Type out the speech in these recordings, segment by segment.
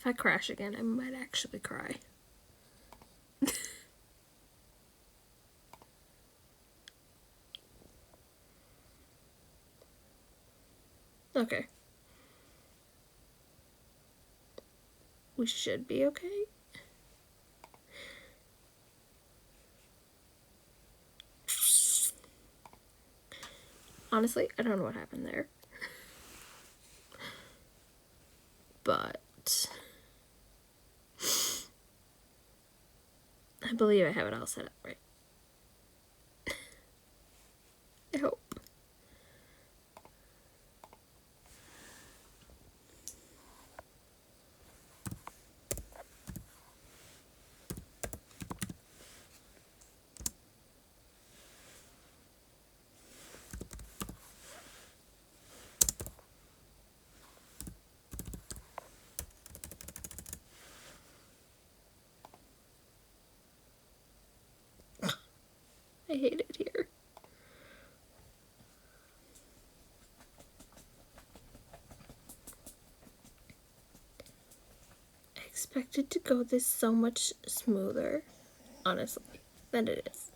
If I crash again, I might actually cry. Okay. We should be okay. Honestly, I don't know what happened there. But I believe I have it all set up right. I hope. I hate it here. I expected to go this so much smoother, honestly, than it is.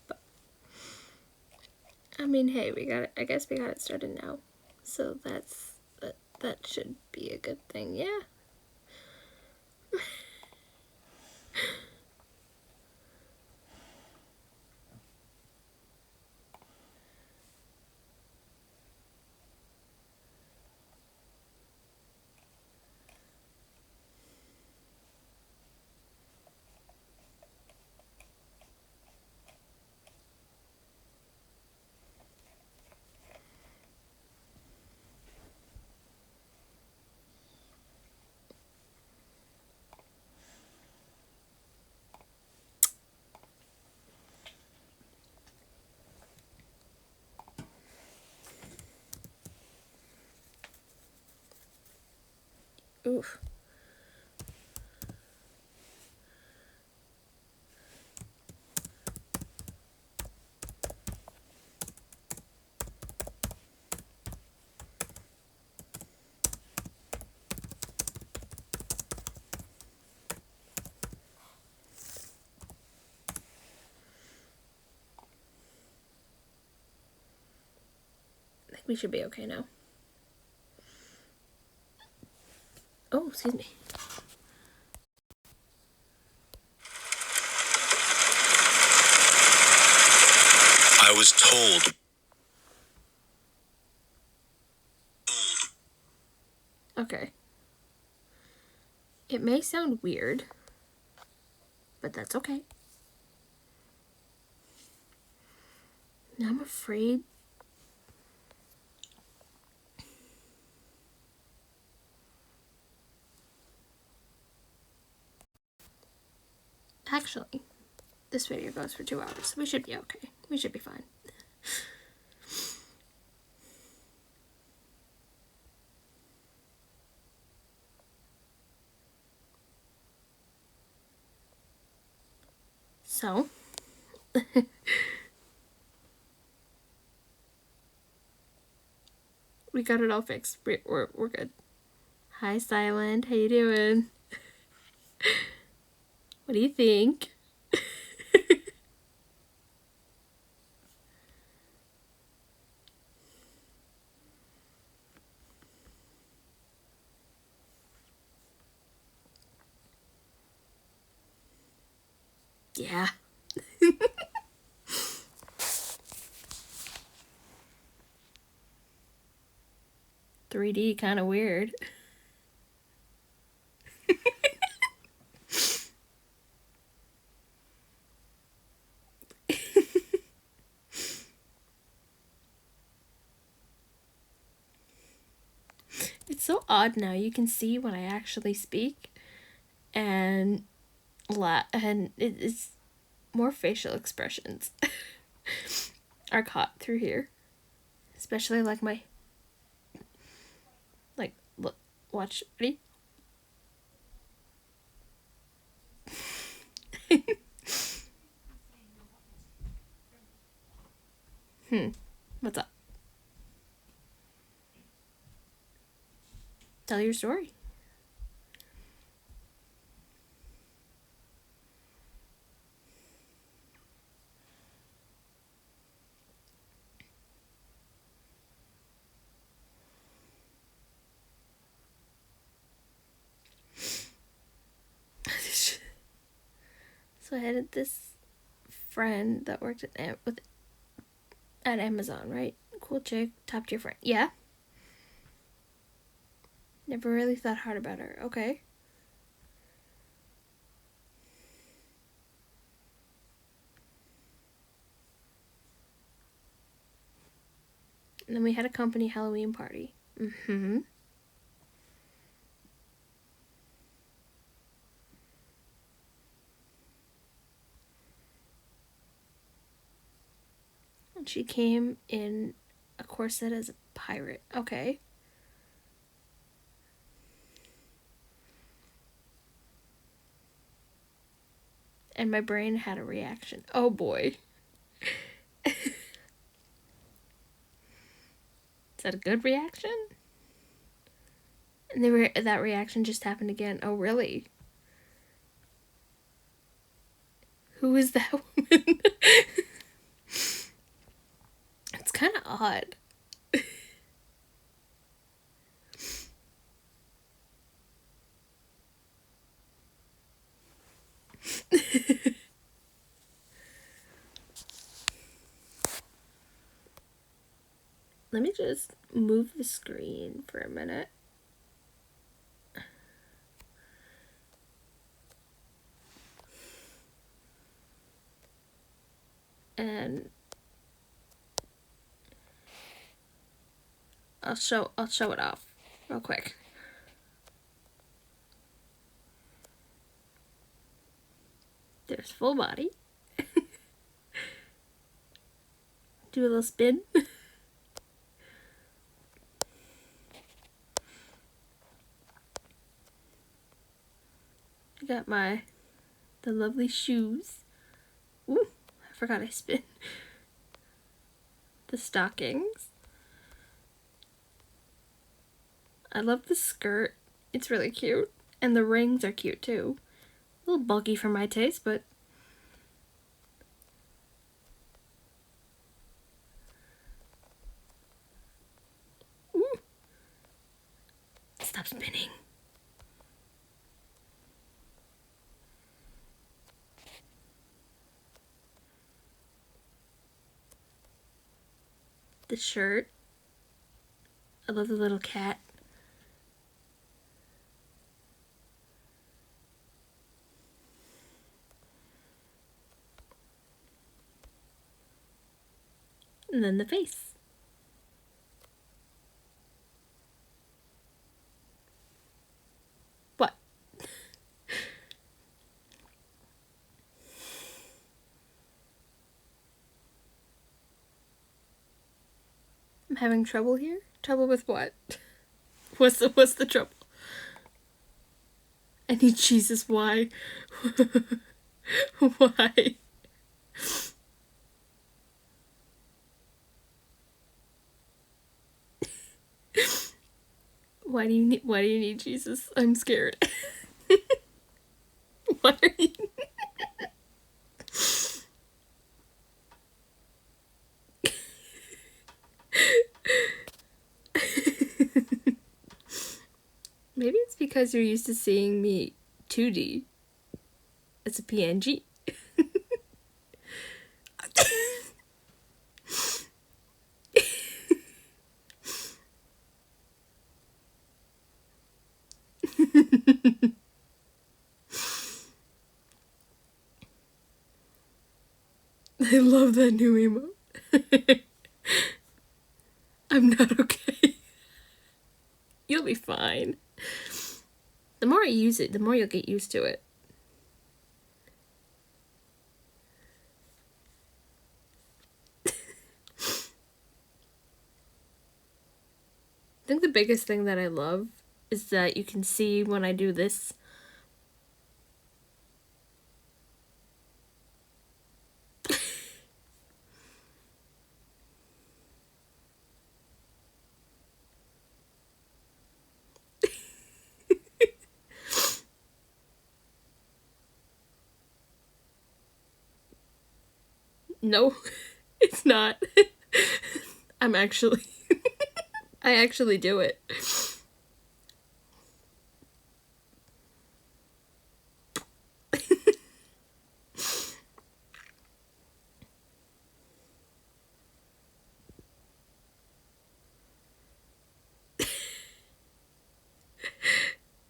But, I mean, hey, we got it. I guess we got it started now. So that should be a good thing, yeah. Oof. I think we should be okay now. Oh, excuse me. I was told. Okay. It may sound weird, but that's okay. Now I'm afraid. Actually, this video goes for 2 hours. We should be okay. We should be fine. So, we got it all fixed. We're good. Hi, Silent. How you doing? What do you think? Yeah. 3D kind of weird. It's so odd now. You can see when I actually speak and it's more facial expressions are caught through here. Especially like look, watch, ready? What's up? Tell your story. So I had this friend that worked at Amazon, right? Cool chick, top tier friend. Yeah. Never really thought hard about her. Okay. And then we had a company Halloween party. Mm-hmm. And she came in a corset as a pirate. Okay. And my brain had a reaction. Oh boy. Is that a good reaction? And that reaction just happened again. Oh, really? Who is that woman? It's kind of odd. Let me just move the screen for a minute. And I'll show it off real quick. There's full body. Do a little spin. I got the lovely shoes. Ooh, I forgot I spin. The stockings. I love the skirt. It's really cute. And the rings are cute too. A little bulky for my taste, but ooh. Stop spinning. The shirt. I love the little cat. And then the face. What? I'm having trouble here? Trouble with what? What's the trouble? I need Jesus. Why? Why? Why do you need Jesus? I'm scared. Why are you Maybe it's because you're used to seeing me 2D. It's a PNG. I love that new emote. I'm not okay. You'll be fine. The more I use it, the more you'll get used to it. I think the biggest thing that I love is that you can see when I do this. No, it's not. I'm actually... I actually do it.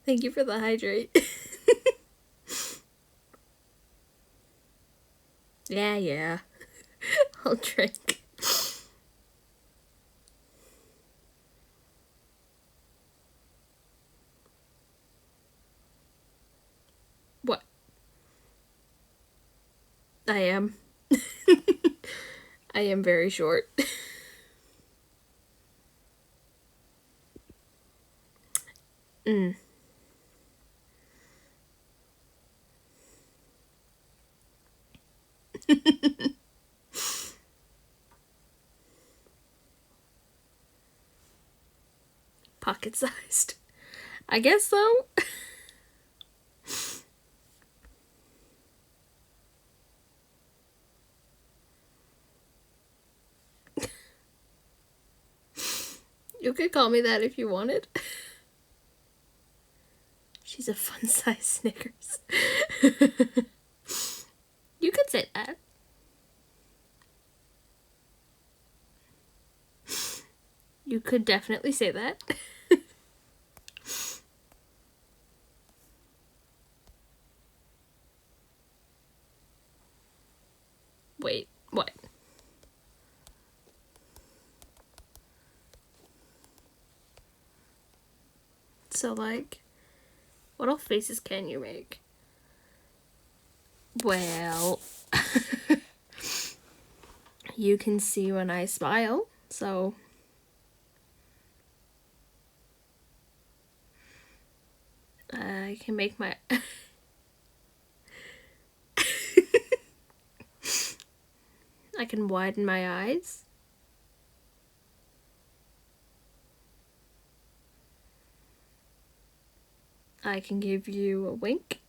Thank you for the hydrate. Yeah. I'll drink. What? I am. I am very short. Mm. Pocket sized. I guess so. You could call me that if you wanted. She's a fun size Snickers. You could say that. You could definitely say that. Wait, what? So, like, what all faces can you make? Well, you can see when I smile, so I can make my... I can widen my eyes. I can give you a wink.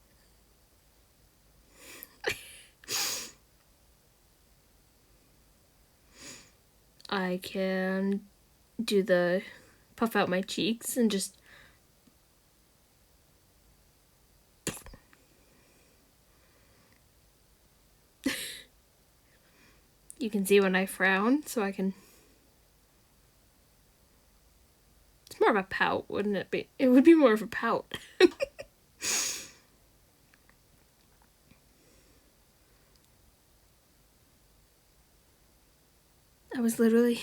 I can do the puff out my cheeks and just... You can see when I frown, so I can... It's more of a pout, wouldn't it be? It would be more of a pout. I was literally...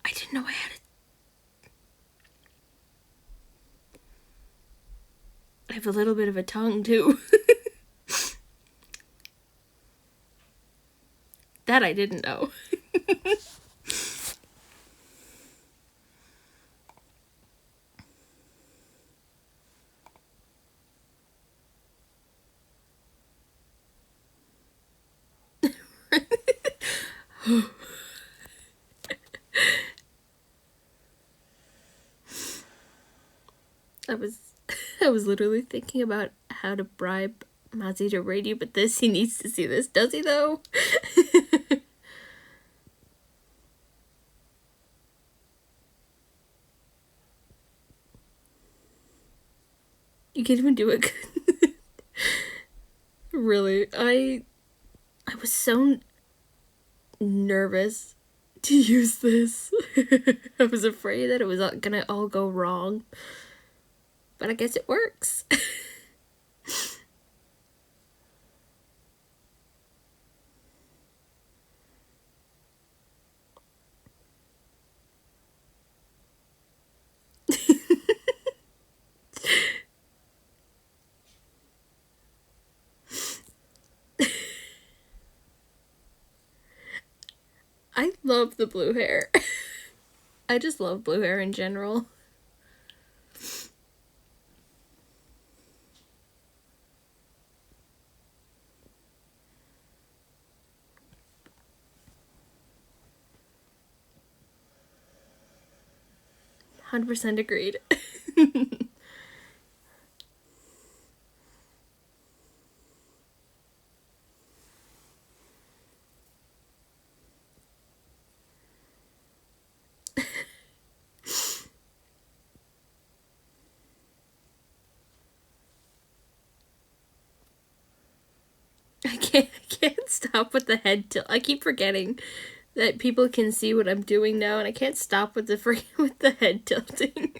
I didn't know I had it. I have a little bit of a tongue, too. That I didn't know. I was literally thinking about how to bribe Mozzie to raid you, but he needs to see this. Does he, though? You can't even do it. Really, I was so nervous to use this. I was afraid that it was gonna all go wrong. But I guess it works. I love the blue hair. I just love blue hair in general. 100% agreed. I can't stop with the head tilt. I keep forgetting that people can see what I'm doing now, and I can't stop with with the head tilting.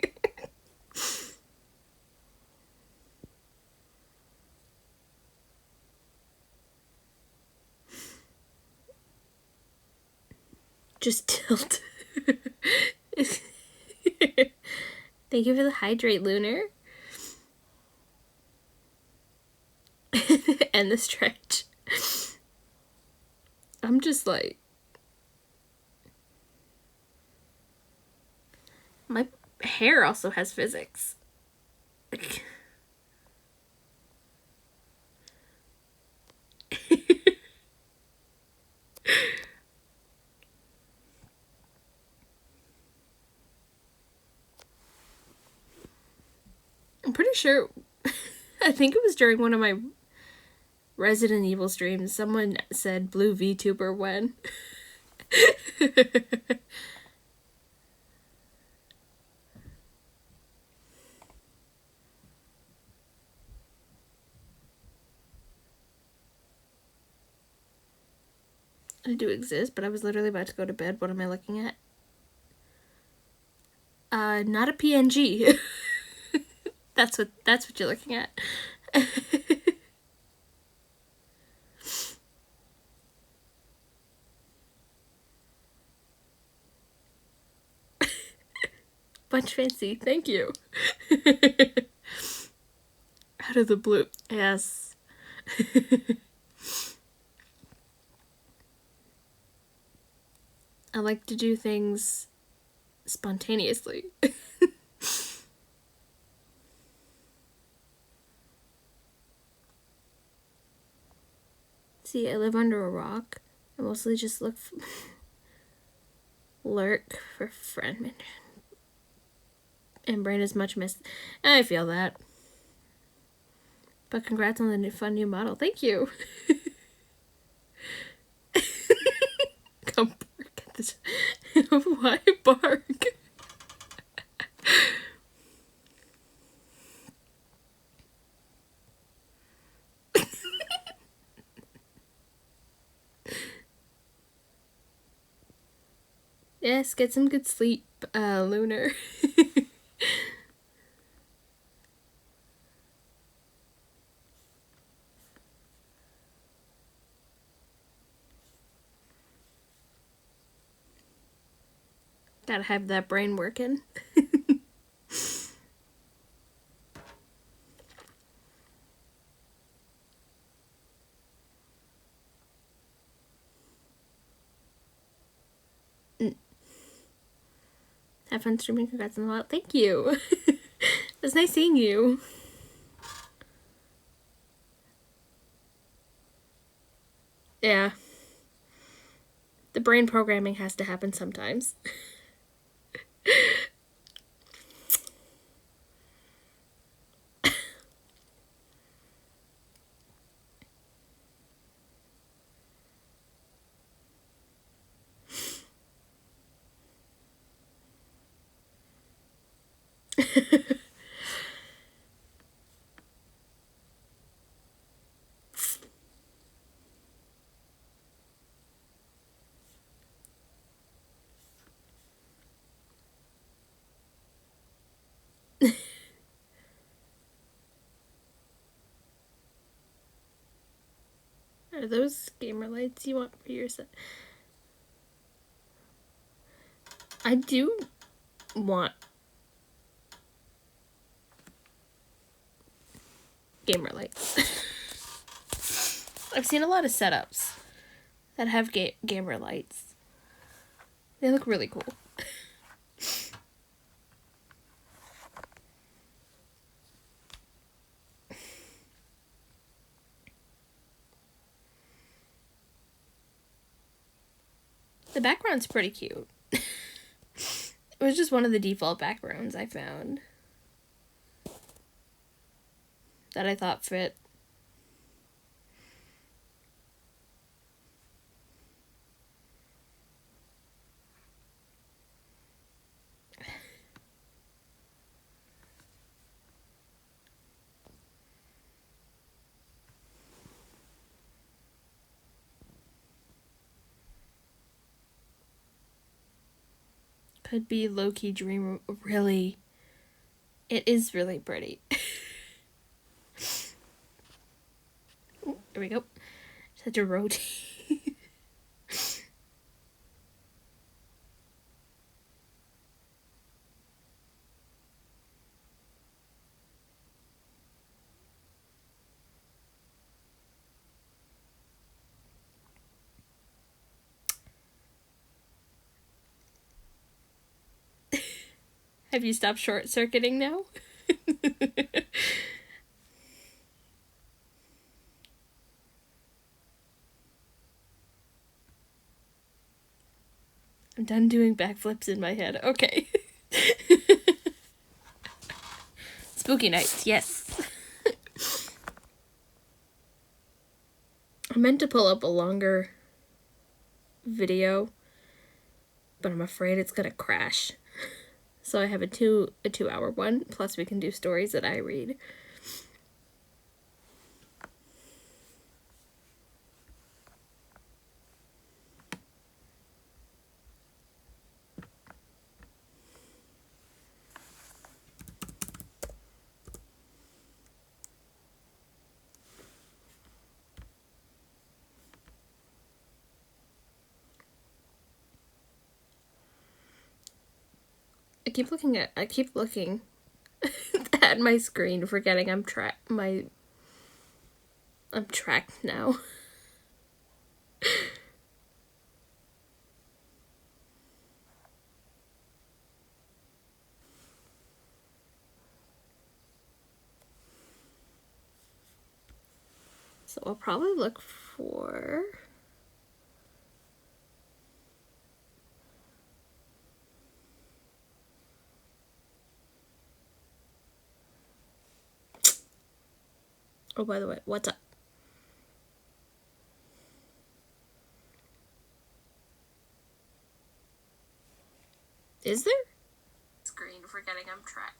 Just tilt. Thank you for the hydrate, Lunar. And the stretch. I'm just like... My hair also has physics. I'm pretty sure... I think it was during one of my Resident Evil streams, someone said blue VTuber when. I do exist, but I was literally about to go to bed. What am I looking at? Not a PNG. That's what you're looking at. Bunch fancy, thank you. Out of the blue, yes. I like to do things spontaneously. See, I live under a rock. I mostly just lurk for friend and brain is much missed. I feel that. But congrats on the fun new model. Thank you. Come bark at this. Why bark? Yes, get some good sleep, Lunar. Gotta have that brain working. Have fun streaming. Congrats on the lot. Thank you. It was nice seeing you. Yeah. The brain programming has to happen sometimes. Are those gamer lights you want for your set? I do want gamer lights. I've seen a lot of setups that have gamer lights. They look really cool. The background's pretty cute. It was just one of the default backgrounds I found that I thought fit. Could be Low-key Dream. Really, it is really pretty. Ooh, there we go. Just had to rotate. Have you stopped short-circuiting now? I'm done doing backflips in my head. Okay. Spooky nights, yes. I meant to pull up a longer video, but I'm afraid it's gonna crash. So I have a 2-hour one, plus we can do stories that I read. I keep looking at my screen, forgetting I'm tracked now. So I'll probably look for... Oh, by the way, what's up? Is there? Screen, forgetting I'm tracked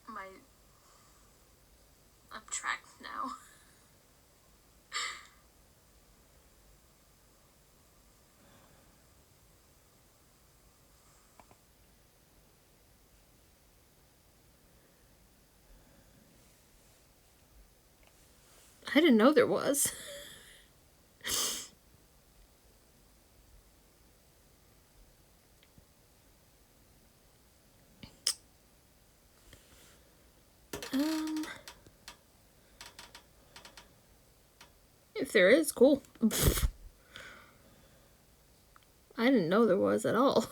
now. I didn't know there was. If there is, cool. I didn't know there was at all.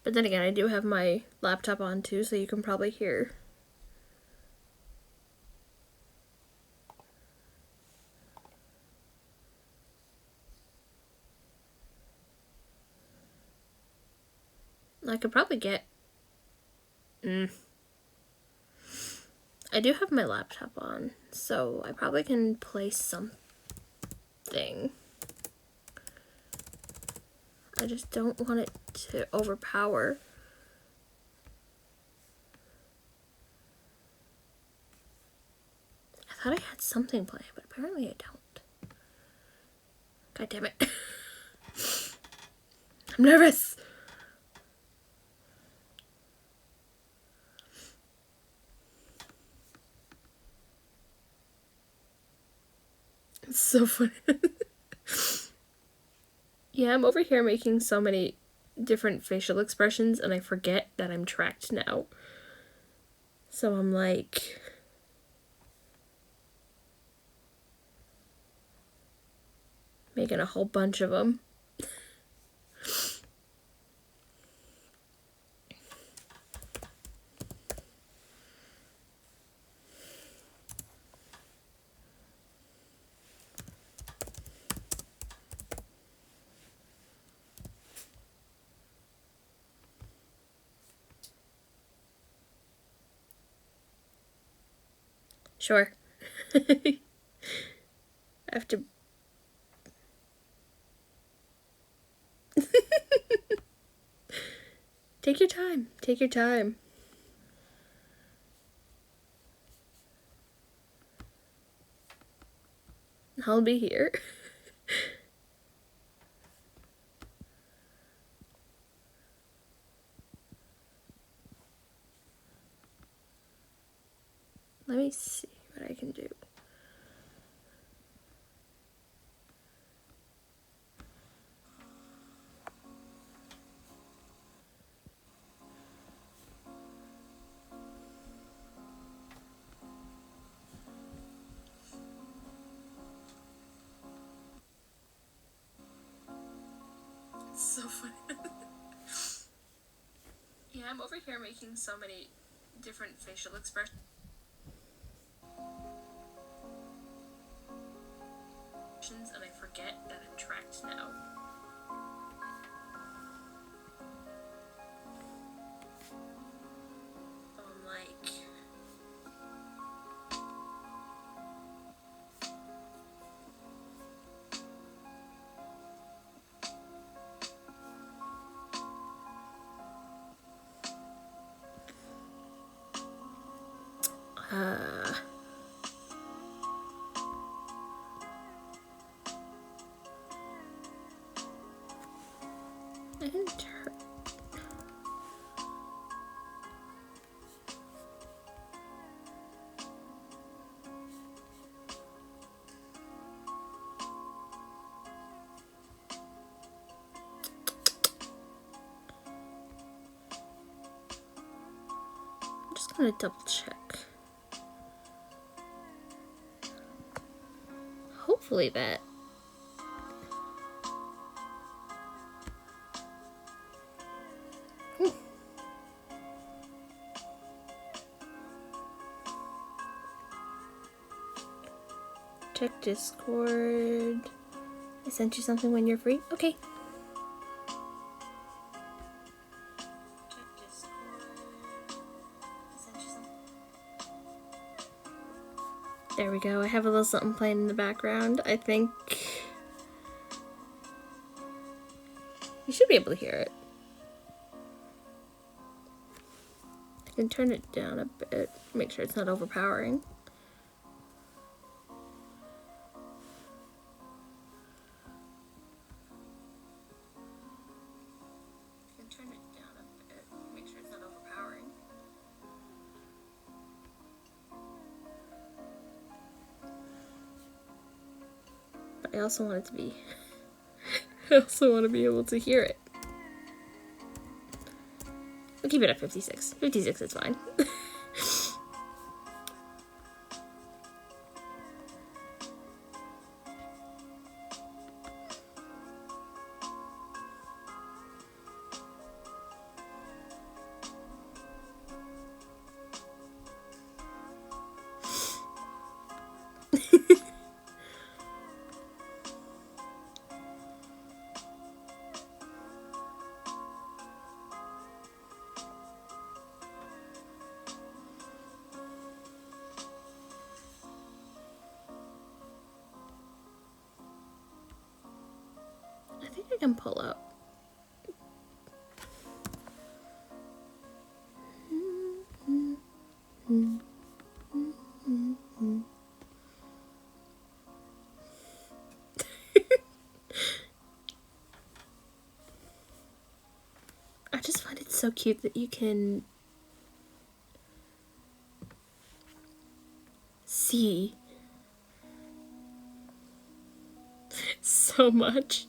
But then again, I do have my laptop on too, so you can probably hear. I could probably get... I do have my laptop on, so I probably can play something. I just don't want it to overpower. I thought I had something playing, but apparently I don't. God damn it. I'm nervous. It's so funny. Yeah, I'm over here making so many different facial expressions, and I forget that I'm tracked now. So I'm like... making a whole bunch of them. Sure. I have to. Take your time. Take your time. I'll be here. Let me see what I can do. So funny. Yeah, I'm over here making so many different facial expressions, and I forget that I'm tracked now. I'm like, I can turn. I'm just gonna double check. Hopefully that. Whew. Check Discord. I sent you something when you're free. Okay. check Discord. I sent you something. There we go. I have a little something playing in the background. I think you should be able to hear it. I can turn it down a bit, make sure it's not overpowering. I can turn it down a bit, make sure it's not overpowering. But I also want it to be I also want to be able to hear it. We'll keep it at 56. 56 is fine. I think I can pull up. I just find it so cute that you can see so much.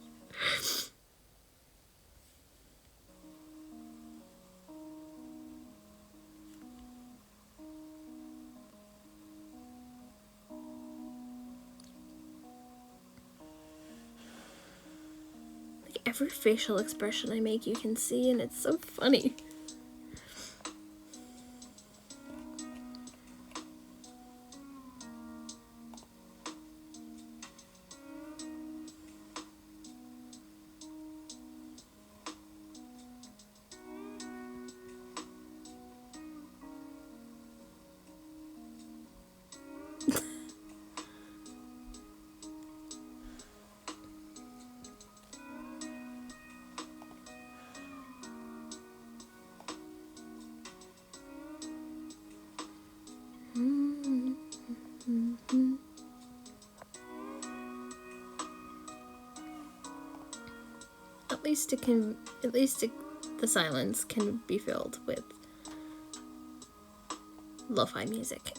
Like every facial expression I make, you can see, and it's so funny. least the silence can be filled with lo-fi music.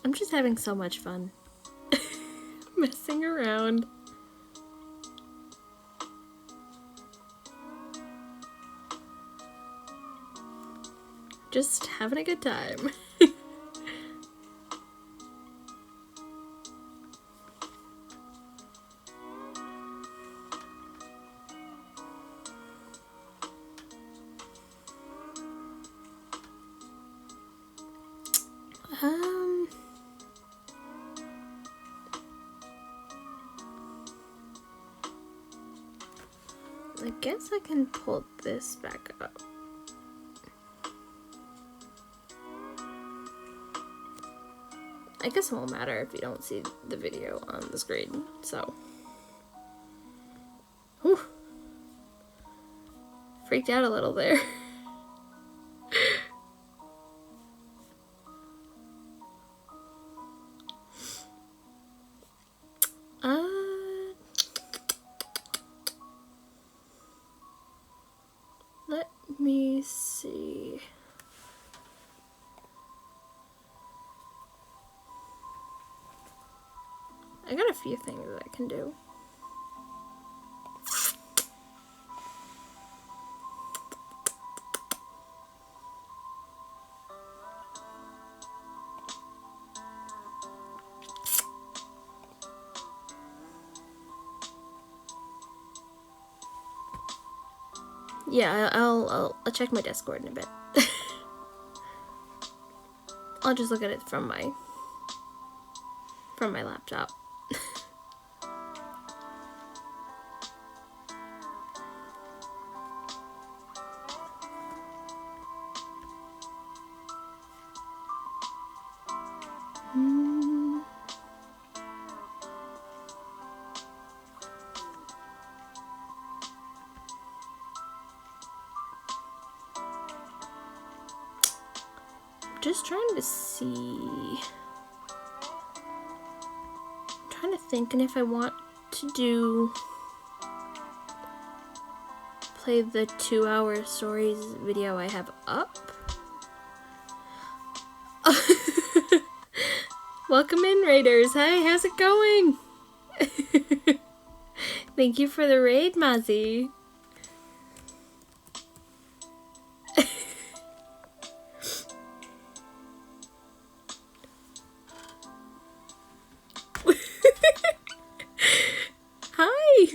I'm just having so much fun messing around. Just having a good time. I guess I can pull this back up. I guess it won't matter if you don't see the video on the screen, so. Whew. Freaked out a little there. Let me see. I got a few things that I can do. Yeah, I'll check my Discord in a bit. I'll just look at it from my laptop. Just trying to see. I'm trying to think, and if I want to play the 2-hour stories video I have up. Welcome in, Raiders. Hi, how's it going? Thank you for the raid, Mazzy. Hi.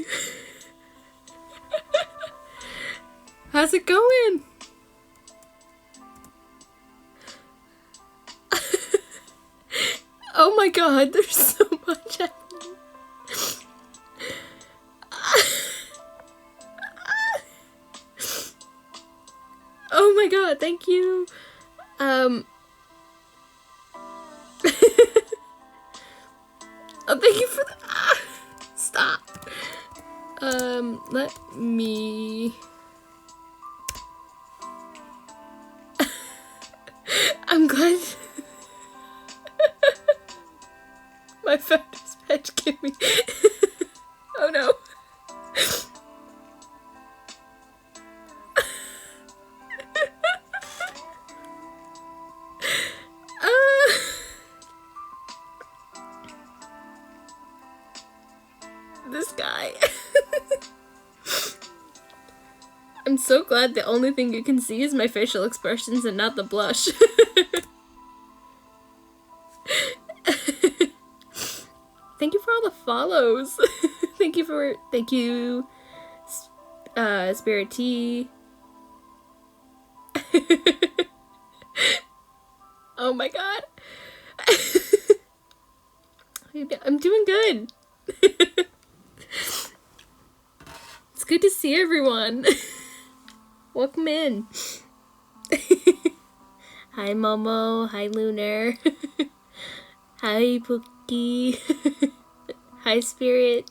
How's it going? Oh my god, there's so much happening. Oh my god, thank you. Oh, thank you for the stop. Let me I'm glad my founder's pet gave me. Oh no. This guy. I'm so glad the only thing you can see is my facial expressions and not the blush. Thank you for all the follows. Thank you, Spirit T. Oh my god. I'm doing good. It's good to see everyone. Welcome in. Hi, Momo. Hi, Lunar. Hi, Pookie. Hi, Spirit.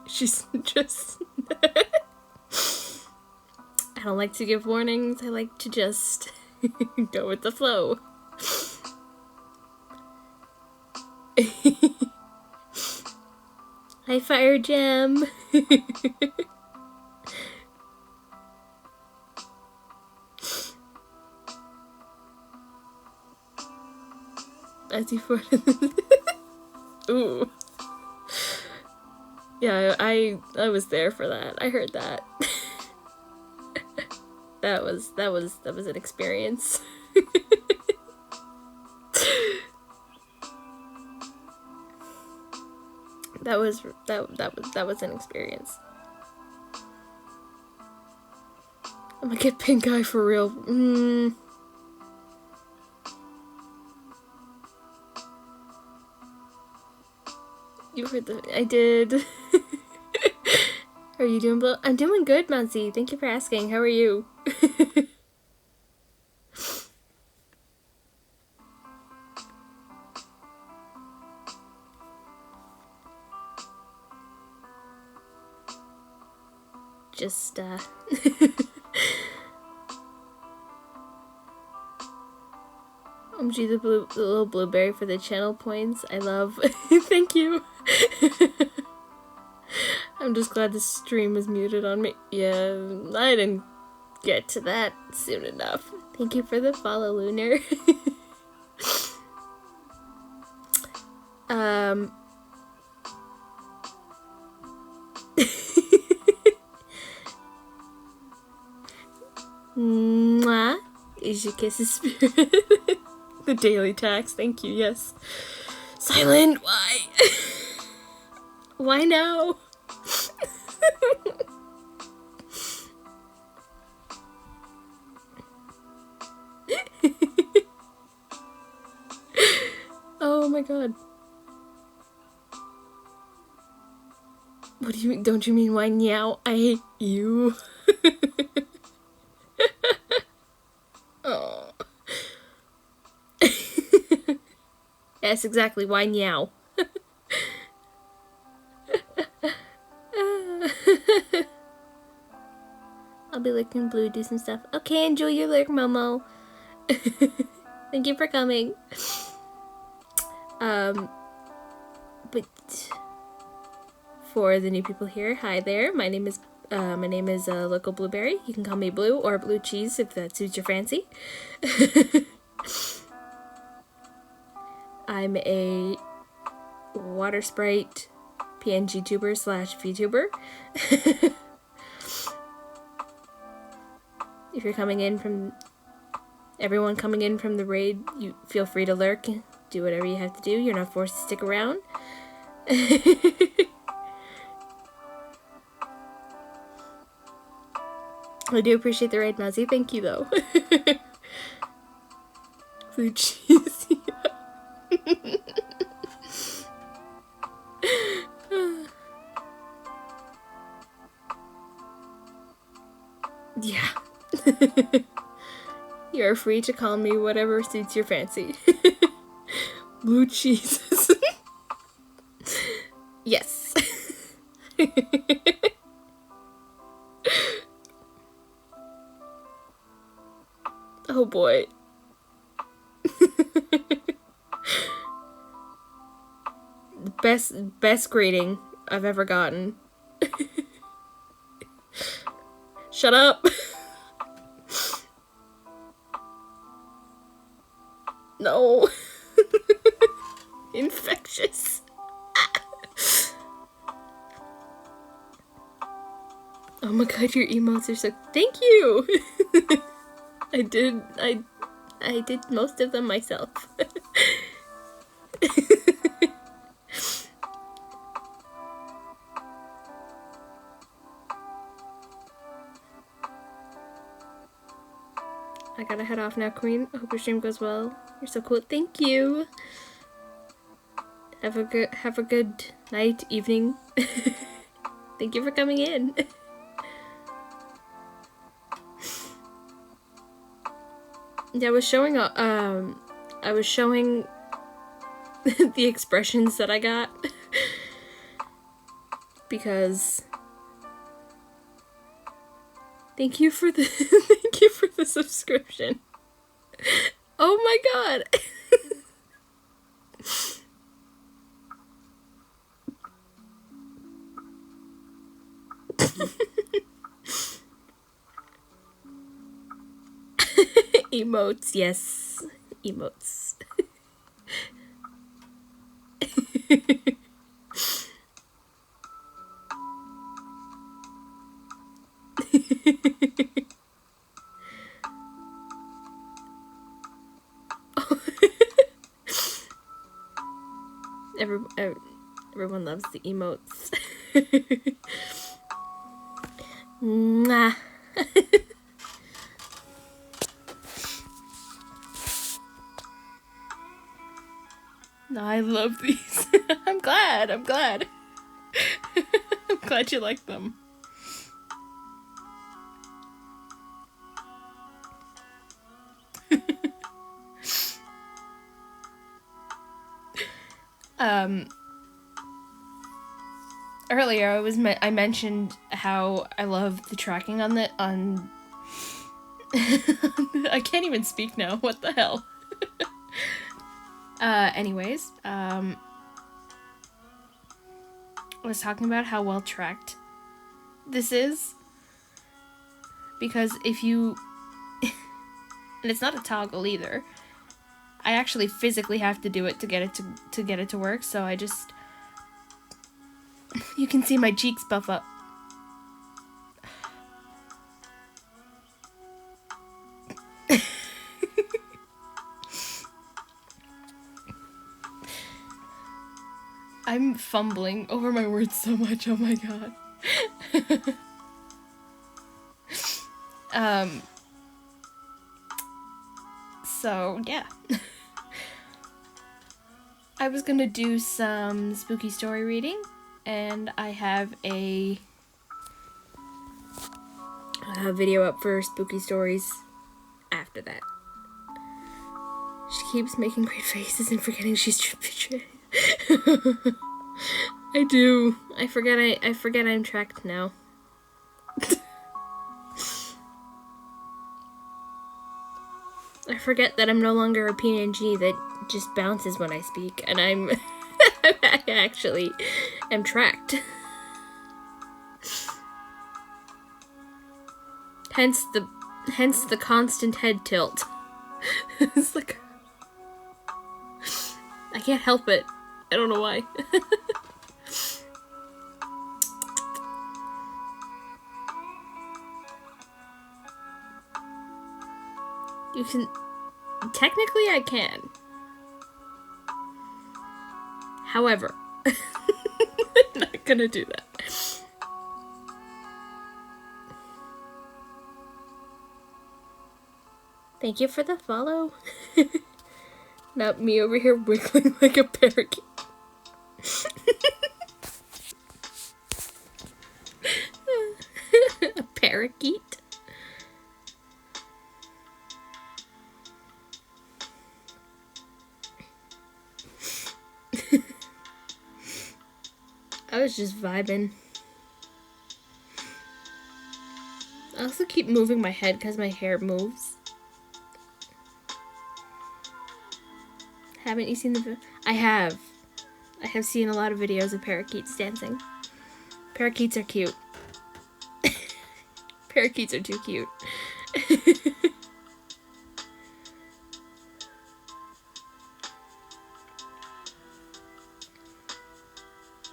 She's just... I don't like to give warnings. I like to just go with the flow. Hi, Fire Gem. As you for ooh. Yeah, I was there for that. I heard that. that was an experience. that was an experience. I'm gonna get pink eye for real. You heard I did. Are you doing well? I'm doing good, Mansi. Thank you for asking. How are you? Just, OMG the little blueberry for the channel points. I love. Thank you. I'm just glad the stream was muted on me. Yeah, I didn't get to that soon enough. Thank you for the follow, Lunar. Mwah. Is your kisses spirit? The daily tax. Thank you. Yes. Silent. Why? Why now? Oh my god. What do you mean? Don't you mean why meow? I hate you. Oh. Yes, exactly. Why meow? I'll be looking blue, do some stuff. Okay, enjoy your lurk, Momo. Thank you for coming. But for the new people here, hi there. My name is Local Blueberry. You can call me Blue or Blue Cheese if that suits your fancy. I'm a water sprite PNG tuber / VTuber. If you're coming in from everyone coming in from the raid, you feel free to lurk. Do whatever you have to do. You're not forced to stick around. I do appreciate the raid, Mazzy. Thank you, though. Blue cheese. Yeah. You're free to call me whatever suits your fancy. Blue cheeses. Yes. Oh boy. Best greeting I've ever gotten. Shut up. No. Infectious. Oh my god, your emotes are so... Thank you! I did most of them myself. gotta head off now, Queen. I hope your stream goes well. You're so cool. Thank you. Have a good night, evening. Thank you for coming in. Yeah, I was showing the expressions that I got because thank you for the subscription. Oh my god. Emotes, yes. Emotes. Everyone loves the emotes. Mwah. No, I love these. I'm glad. I'm glad you like them. Earlier I mentioned how I love the tracking on I can't even speak now. What the hell? Anyways, I was talking about how well tracked this is, because if you and it's not a toggle either. I actually physically have to do it to get it to work, so I just you can see my cheeks buff up. I'm fumbling over my words so much, oh my god. So, yeah. I was gonna do some spooky story reading, and I have a video up for spooky stories after that. She keeps making great faces and forgetting she's betrayed. I do. I forget I'm tracked now. I forget that I'm no longer a PNG that just bounces when I speak, and I actually am tracked. Hence the constant head tilt. It's like I can't help it. I don't know why. You can... Technically, I can. However, I'm not gonna do that. Thank you for the follow. Not me over here wiggling like a parakeet. A parakeet? I was just vibing. I also keep moving my head because my hair moves. Haven't you seen the video? I have. I have seen a lot of videos of parakeets dancing. Parakeets are cute. Parakeets are too cute.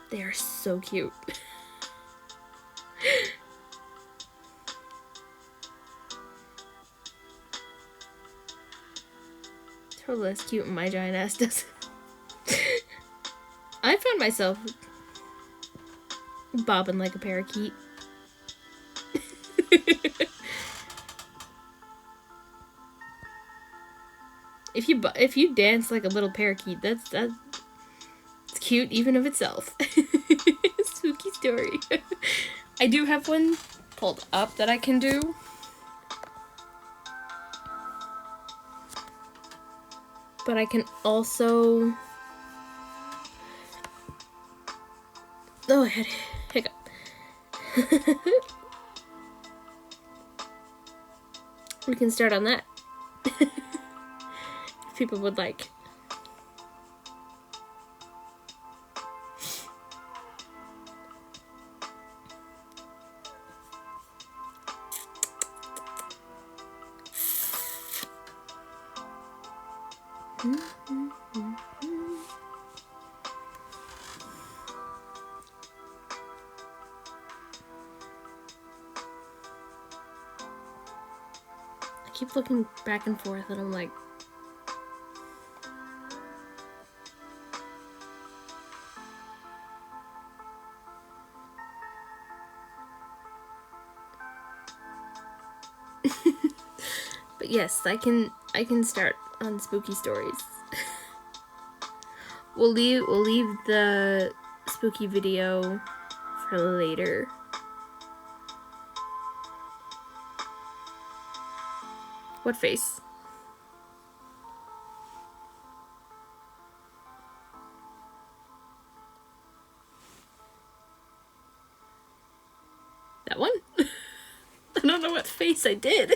They are so cute. Totally less cute than my giant ass does. I found myself bobbing like a parakeet. if you dance like a little parakeet, that's cute even of itself. Spooky story. I do have one pulled up that I can do. But I can also... Oh, I had a hiccup. We can start on that. If people would like. I keep looking back and forth and I'm like, but yes, I can start on spooky stories. We'll leave the spooky video for later. What face? That one? I don't know what face I did.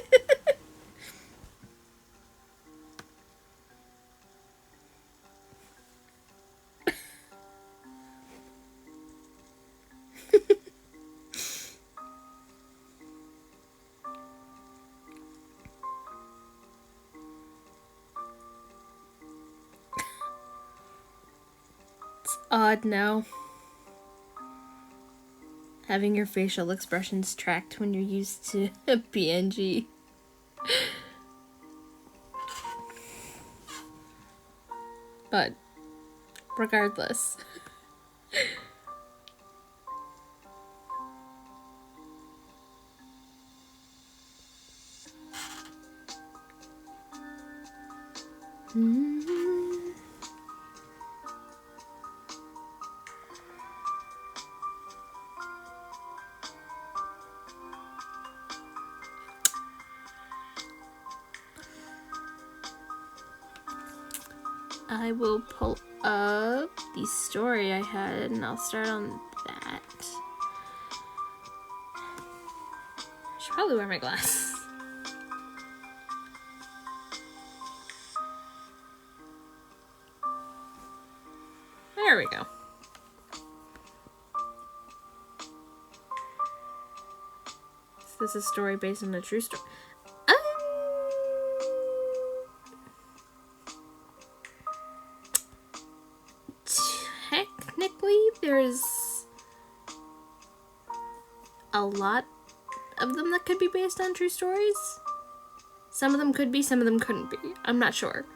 It's odd now. Having your facial expressions tracked when you're used to a PNG. But regardless. I will pull up the story I had and I'll start on that. I should probably wear my glasses. There we go. Is this a story based on a true story? Technically, there's a lot of them that could be based on true stories. Some of them could be, some of them couldn't be. I'm not sure.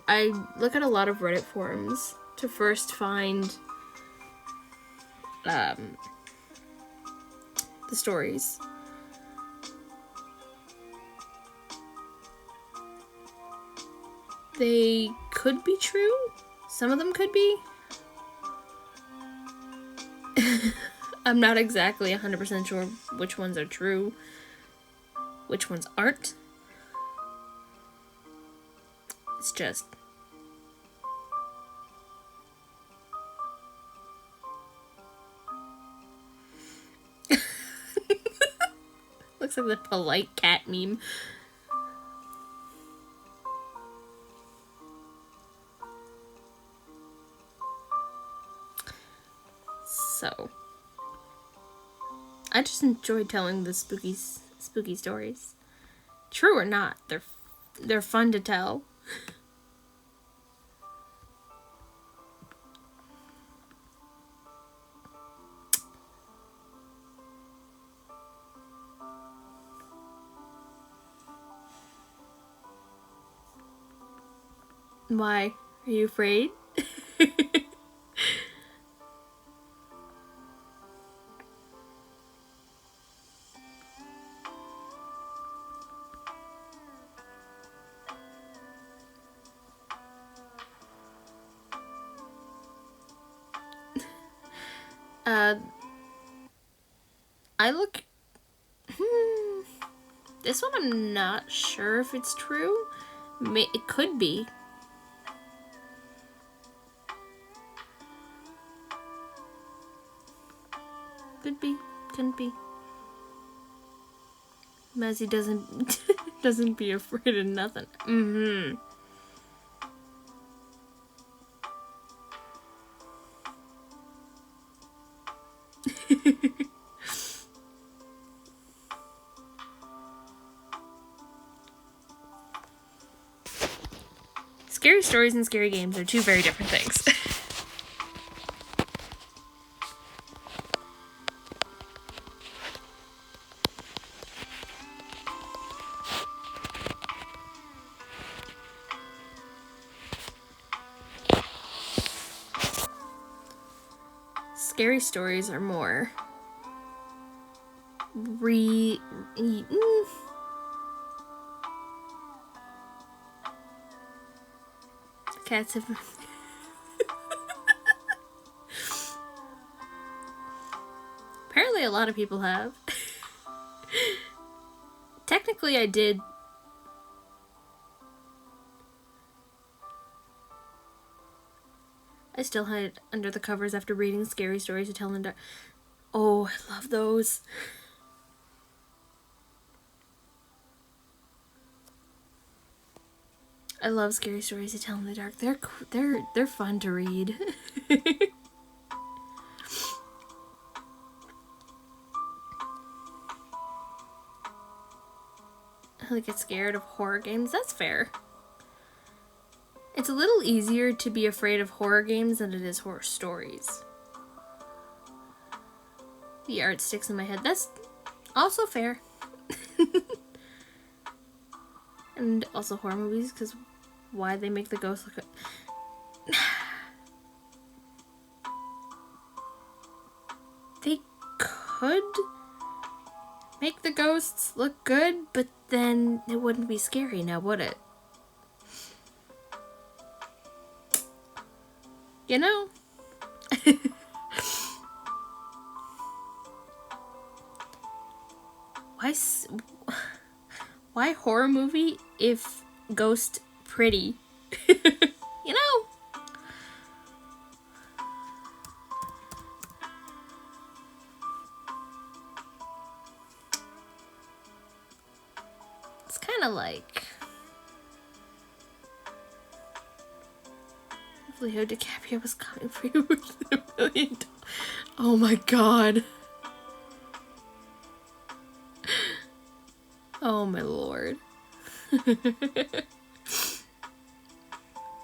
I look at a lot of Reddit forums to first find the stories. They could be true. Some of them could be. I'm not exactly 100% sure which ones are true, which ones aren't. It's just... looks like the polite cat meme. So, I just enjoy telling the spooky stories. True or not, they're fun to tell. Why? Are you afraid? Uh, I look. This one I'm not sure if it's true. It could be. Could be. Couldn't be. Mazzy doesn't be afraid of nothing. Mm-hmm. Scary stories and scary games are two very different things. Scary stories are more cats have apparently a lot of people have. Technically I did. I still hide under the covers after reading Scary Stories to Tell in the Dark. Oh, I love those. I love Scary Stories to Tell in the Dark. They're fun to read. I get scared of horror games. That's fair. It's a little easier to be afraid of horror games than it is horror stories. The art sticks in my head. That's also fair. And also horror movies, because why they make the ghosts look... They could make the ghosts look good, but then it wouldn't be scary now, would it? You know? Why horror movie if ghost pretty? You know? It's kind of like if Leo DiCaprio was coming for you with $1 million. Oh my god. Oh my lord. $1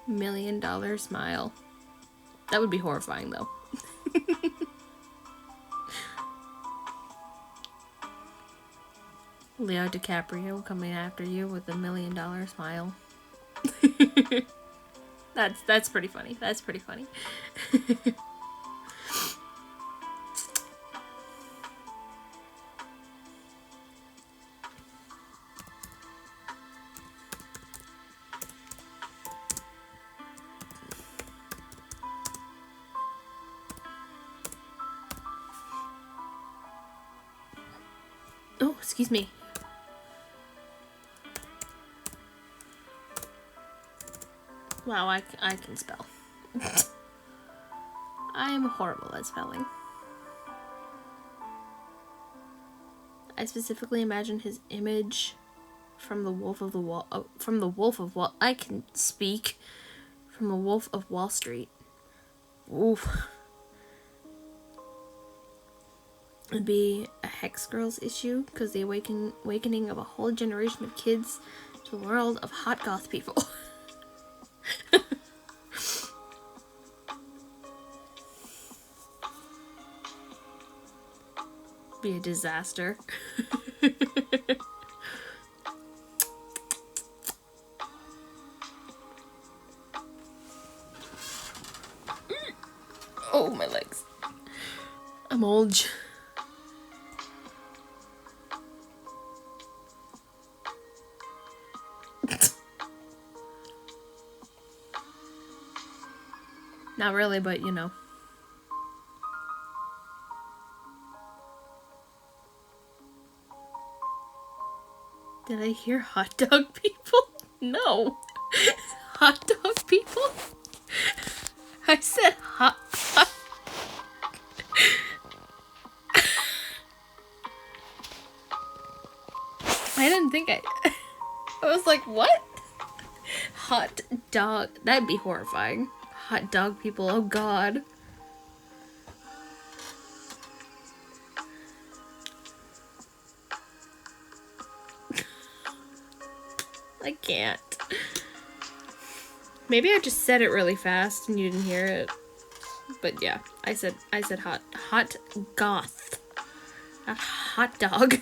million smile. That would be horrifying though. Leo DiCaprio coming after you with $1 million smile. That's pretty funny. That's pretty funny. Oh, excuse me. Wow, I can spell. I am horrible at spelling. I specifically imagine his image from the Wolf of the Wall. From the Wolf of Wall. I can speak. From the Wolf of Wall Street. Oof. It'd be a Hex Girls issue, because the awakening of a whole generation of kids to the world of hot goth people. Be a disaster. Oh, my legs. I'm old. Not really, but you know. Did I hear hot dog people? No. Hot dog people? I said hot. I didn't think I was like, what? Hot dog. That'd be horrifying. Hot dog people. Oh, God. I can't. Maybe I just said it really fast and you didn't hear it. But yeah, I said hot goth. Not hot dog.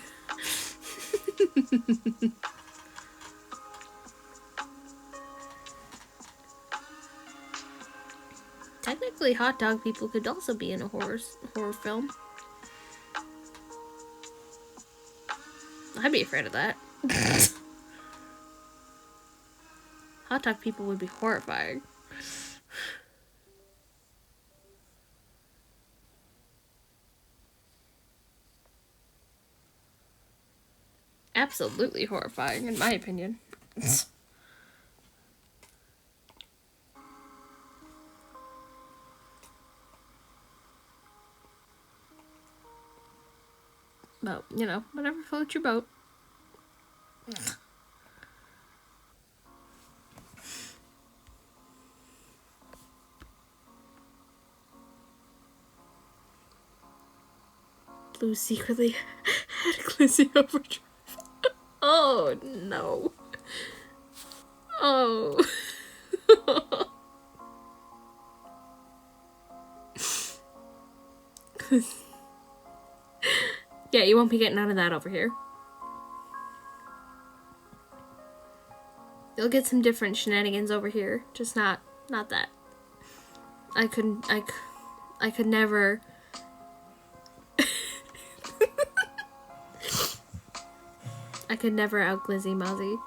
Technically, hot dog people could also be in a horror film. I'd be afraid of that. Hot dog people would be horrifying. Absolutely horrifying, in my opinion. But, you know, whatever floats your boat. Blue secretly had Glizzy overdrive. Oh, no. Oh. Yeah, you won't be getting none of that over here. You'll get some different shenanigans over here, just not that. I could never. I could never out Glizzy Mozzie.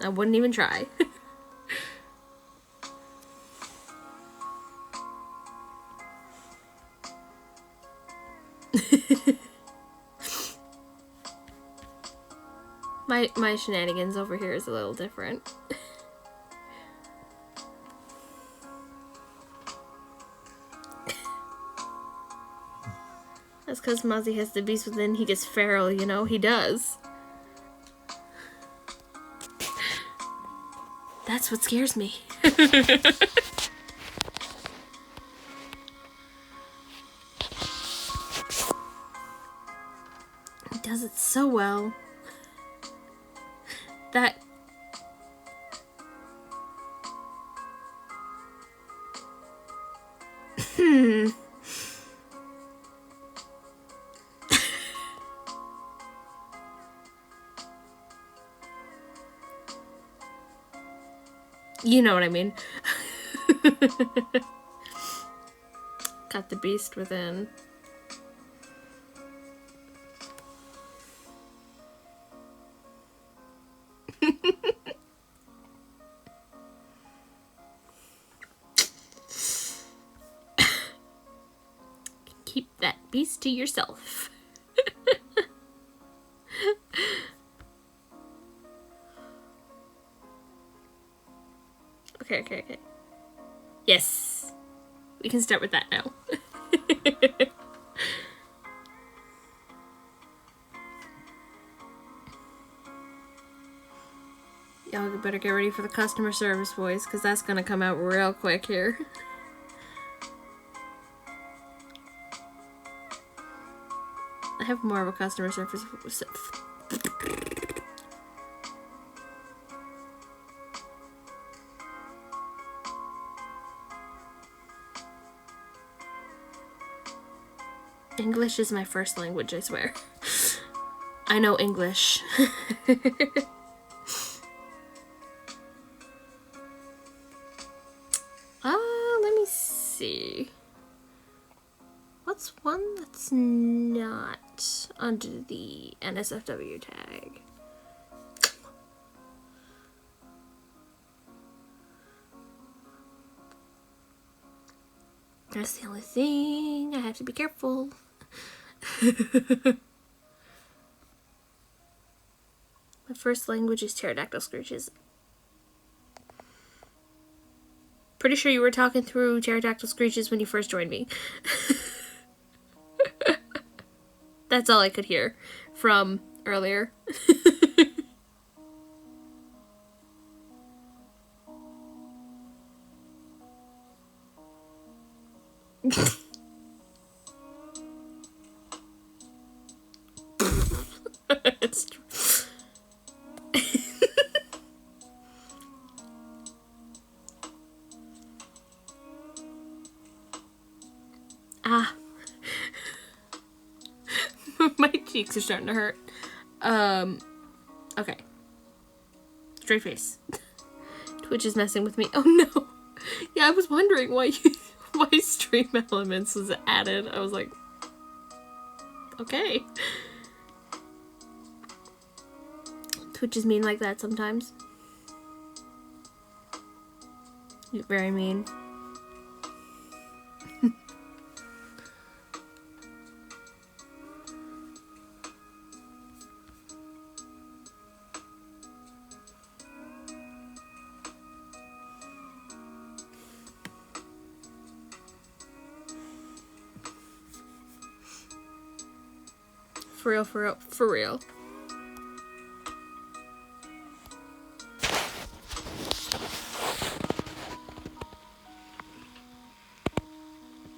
I wouldn't even try. My shenanigans over here is a little different. That's because Mozzie has the beast within. He gets feral, you know? He does. That's what scares me. He does it so well. That... You know what I mean. Got the beast within. Keep that beast to yourself. Okay. Yes. We can start with that now. Y'all better get ready for the customer service voice, because that's gonna come out real quick here. I have more of a customer service... English is my first language, I swear. I know English. Let me see. What's one that's not under the NSFW tag? That's the only thing. I have to be careful. first language is pterodactyl screeches. Pretty sure you were talking through pterodactyl screeches when you first joined me. That's all I could hear from earlier. It's true. Ah. My cheeks are starting to hurt. Okay. Straight face. Twitch is messing with me. Oh no. Yeah, I was wondering why Stream Elements was added. I was like, okay. Twitch is mean like that sometimes. You're very mean. For real, for real, for real.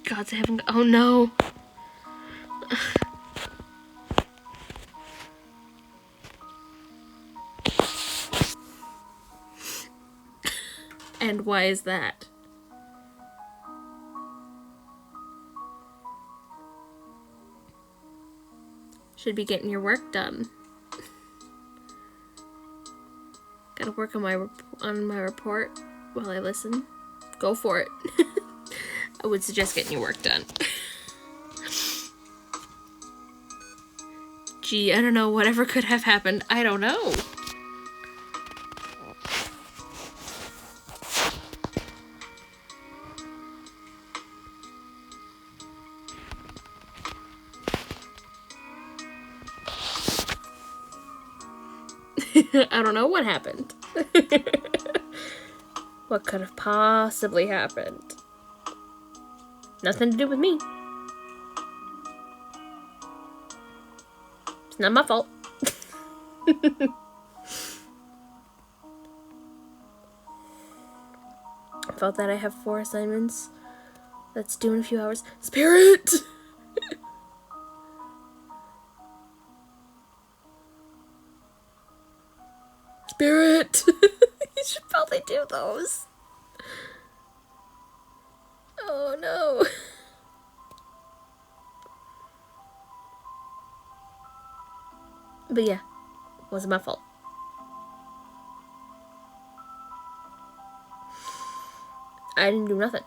God's heaven. Oh no. And why is that? Should be getting your work done. Gotta work on my report while I listen. Go for it. I would suggest getting your work done. Gee, I don't know. Whatever could have happened. I don't know. I don't know what happened. What could have possibly happened? Nothing to do with me. It's not my fault. I felt that I have 4 assignments. That's due in a few hours. Spirit! Spirit! You should probably do those. Oh no. But yeah, wasn't my fault. I didn't do nothing.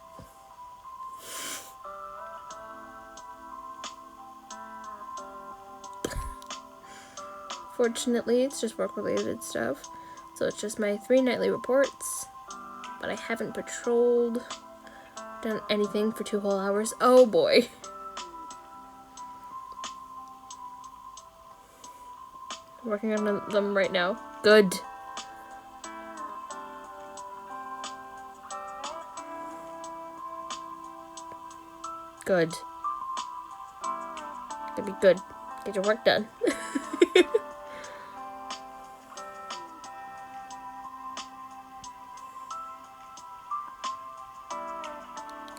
Fortunately, it's just work-related stuff. So it's just my 3 nightly reports. But I haven't patrolled, done anything for 2 whole hours. Oh boy. Working on them right now. Good. Good. It'll be good. Get your work done.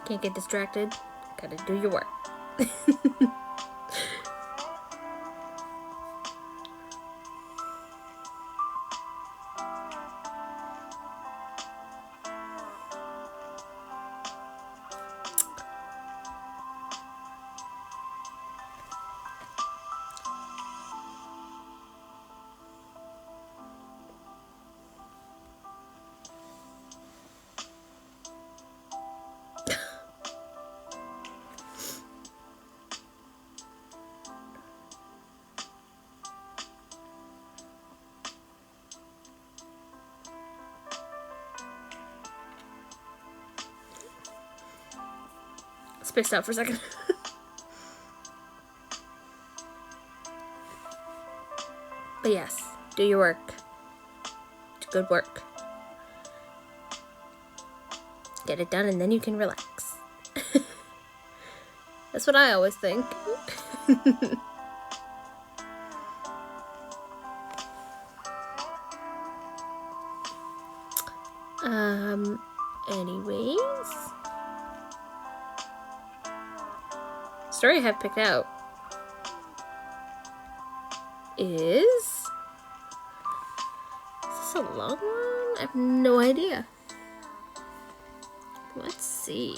Can't get distracted. Gotta do your work. Spaced out for a second. But yes, do your work. Good work. Get it done and then you can relax. That's what I always think. Anyways. Story I have picked out is this a long one? I have no idea. Let's see.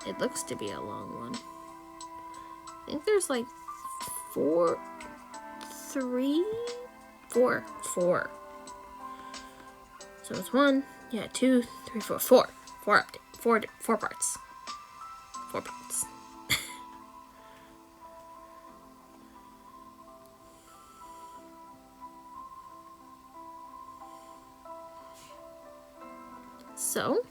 It looks to be a long one. I think there's like four. So it's 1, 2, 3, 4. Four parts. 4 parts. So,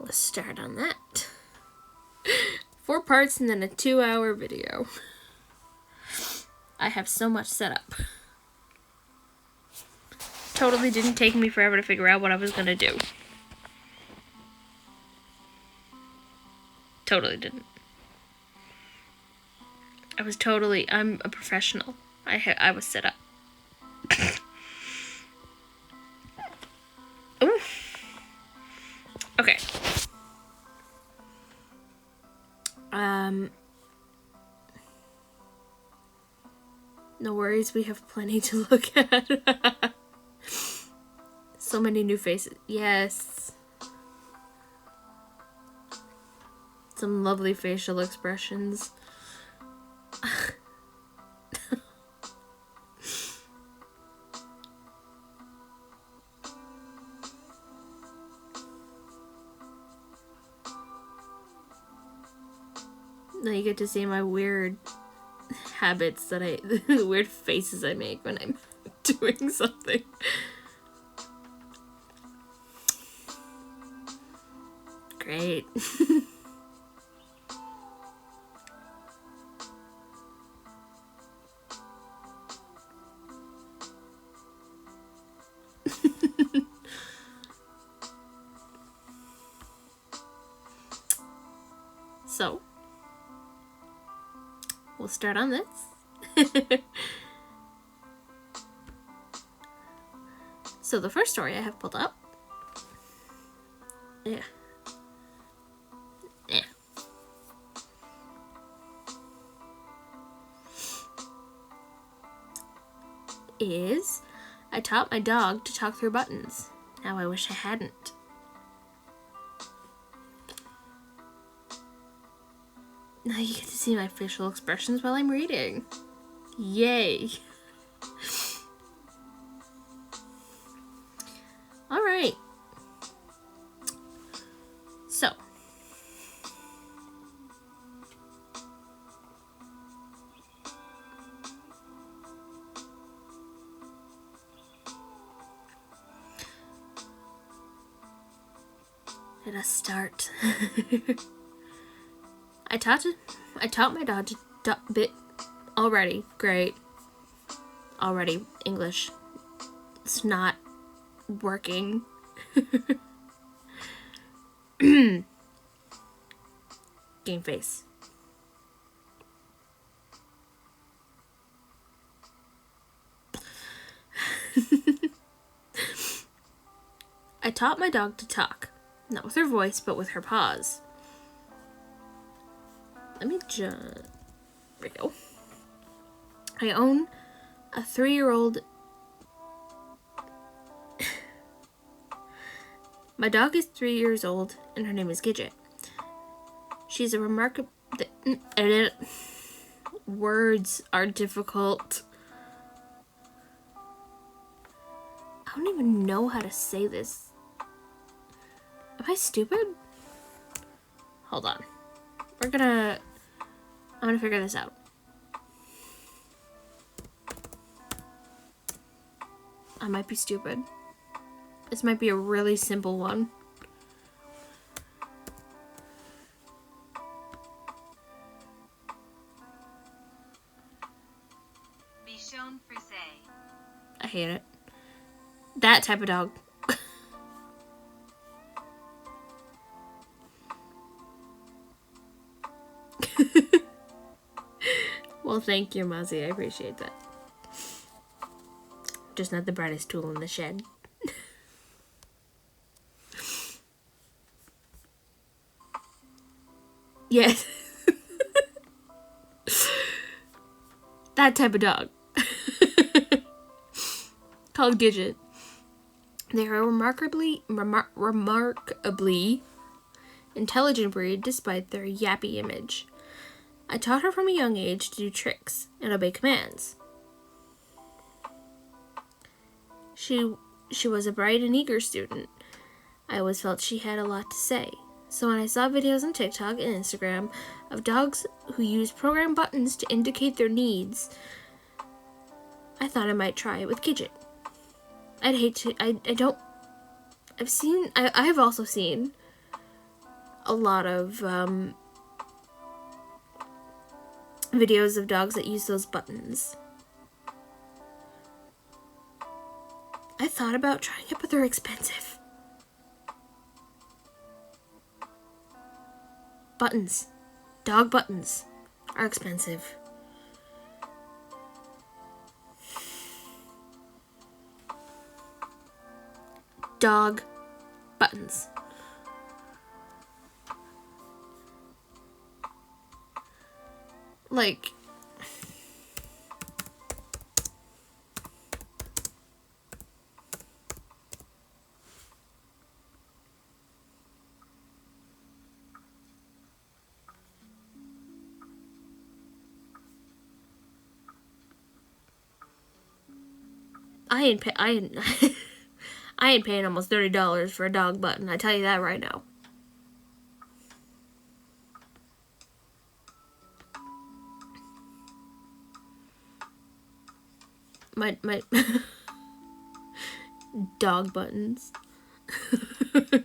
let's start on that. 4 parts and then a 2-hour video. I have so much set up. Totally didn't take me forever to figure out what I was gonna do. Totally didn't. I'm a professional. I was set up. Ooh. Okay. No worries, we have plenty to look at. So many new faces. Yes. Some lovely facial expressions. Now you get to see my weird habits the weird faces I make when I'm doing something. Great. So, we'll start on this. So the first story I have pulled up. Yeah. Is I taught my dog to talk through buttons. Now I wish I hadn't. Now you get to see my facial expressions while I'm reading. Yay. Alright. So. Let us start. I taught my dog to bit already. Great. Already English. It's not working. Game face. I taught my dog to talk. Not with her voice, but with her paws. Let me just... There we go. I own a 3-year-old... My dog is 3 years old, and her name is Gidget. She's a remarkable... Words are difficult. I don't even know how to say this. Am I stupid? Hold on. I'm gonna figure this out. I might be stupid. This might be a really simple one. Bichon frisé. I hate it. That type of dog. Well, thank you, Mozzie. I appreciate that. Just not the brightest tool in the shed. Yes. That type of dog. Called Gidget. They are a remarkably intelligent breed despite their yappy image. I taught her from a young age to do tricks and obey commands. She was a bright and eager student. I always felt she had a lot to say. So when I saw videos on TikTok and Instagram of dogs who use program buttons to indicate their needs, I thought I might try it with Gidget. I've also seen a lot of videos of dogs that use those buttons. I thought about trying it, but they're expensive. Buttons. Dog buttons are expensive. Dog buttons. Like, I ain't paying almost $30 for a dog button. I tell you that right now. My dog buttons. I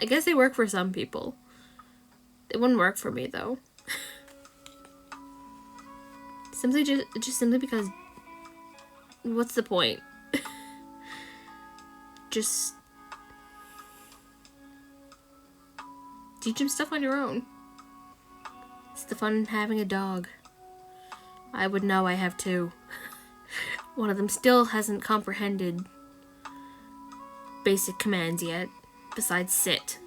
guess they work for some people. They wouldn't work for me though. Simply because, what's the point? Just teach him stuff on your own. It's the fun in having a dog. I would know I have two. One of them still hasn't comprehended basic commands yet, besides sit.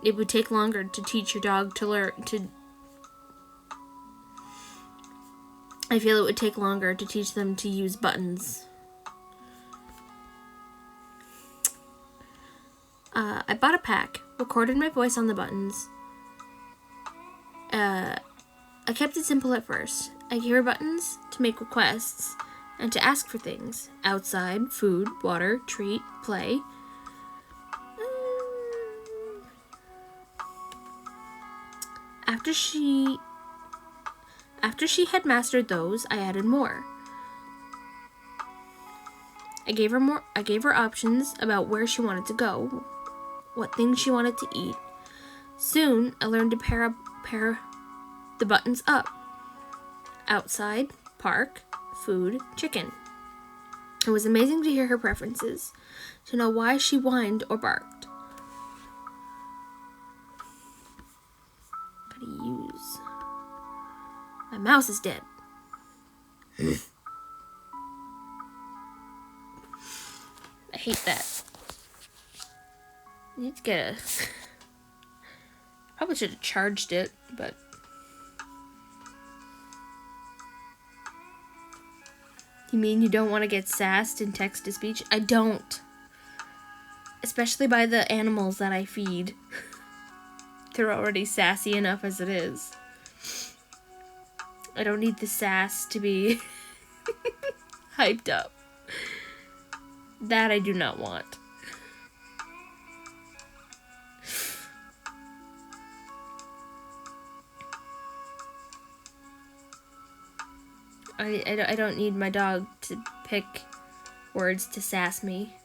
It would take longer to teach your dog to learn to... I feel it would take longer to teach them to use buttons. I bought a pack, recorded my voice on the buttons. I kept it simple at first. I gave her buttons to make requests and to ask for things. Outside, food, water, treat, play. After she had mastered those, I added more. I gave her options about where she wanted to go, what things she wanted to eat. Soon, I learned to pair the buttons up. Outside, park, food, chicken. It was amazing to hear her preferences, to know why she whined or barked. Gotta use... My mouse is dead. I hate that. I need to get a... Probably should have charged it, but... You mean you don't want to get sassed in text-to-speech? I don't. Especially by the animals that I feed. They're already sassy enough as it is. I don't need the sass to be hyped up. That I do not want. I don't need my dog to pick words to sass me.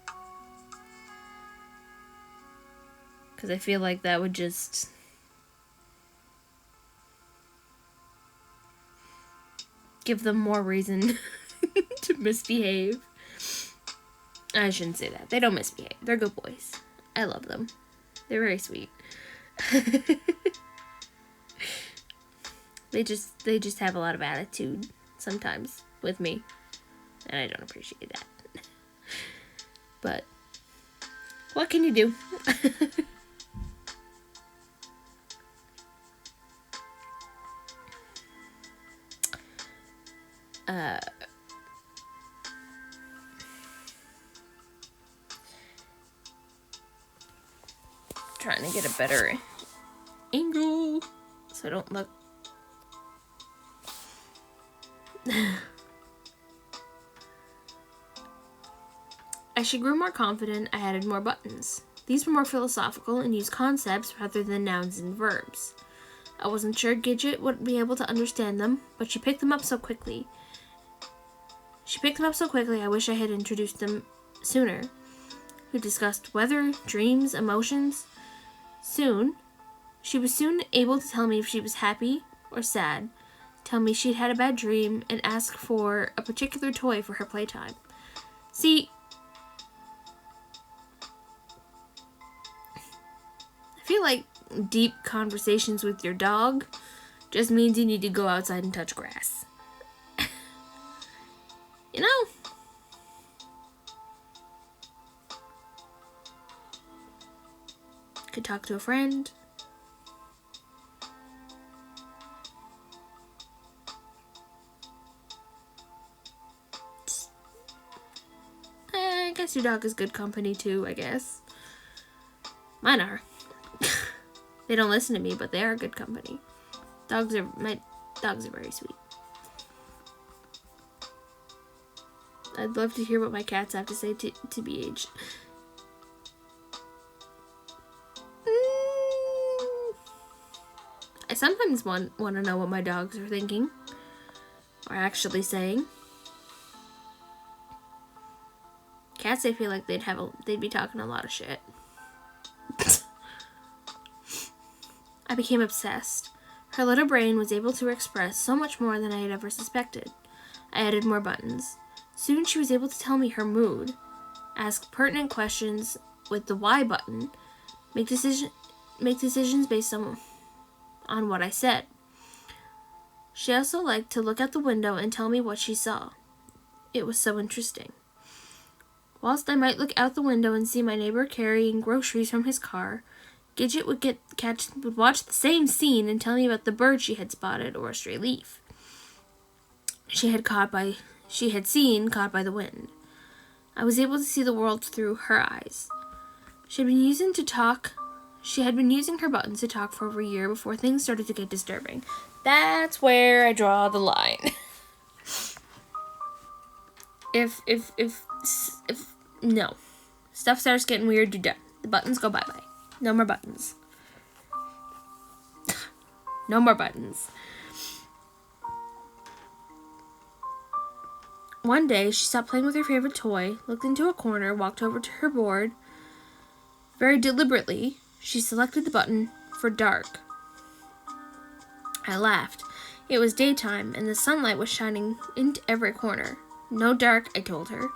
Because I feel like that would just give them more reason to misbehave. I shouldn't say that. They don't misbehave. They're good boys. I love them. They're very sweet. They just have a lot of attitude sometimes with me, and I don't appreciate that. But what can you do? Trying to get a better angle so I don't look. As she grew more confident, I added more buttons. These were more philosophical and used concepts rather than nouns and verbs. I wasn't sure Gidget would be able to understand them, but she picked them up so quickly. I wish I had introduced them sooner. We discussed weather, dreams, emotions. She was soon able to tell me if she was happy or sad, tell me she'd had a bad dream, and ask for a particular toy for her playtime. See, I feel like deep conversations with your dog just means you need to go outside and touch grass. You know? Could talk to a friend. I guess your dog is good company too, I guess. Mine are. They don't listen to me, but they are good company. My dogs are very sweet. I'd love to hear what my cats have to say to BH. I sometimes want to know what my dogs are thinking or actually saying. Cats, I feel like they'd be talking a lot of shit. I became obsessed. Her little brain was able to express so much more than I had ever suspected. I added more buttons. Soon she was able to tell me her mood, ask pertinent questions with the Y button, make decisions based on what I said. She also liked to look out the window and tell me what she saw. It was so interesting. Whilst I might look out the window and see my neighbor carrying groceries from his car, Gidget would watch the same scene and tell me about the bird she had spotted or a stray leaf she had seen caught by the wind. I was able to see the world through her eyes. She had been using her buttons to talk for over a year before things started to get disturbing. That's where I draw the line. If no. Stuff starts getting weird, you're done. The buttons go bye-bye. No more buttons. No more buttons. One day, she stopped playing with her favorite toy, looked into a corner, walked over to her board. Very deliberately, she selected the button for dark. I laughed. It was daytime, and the sunlight was shining into every corner. No dark, I told her.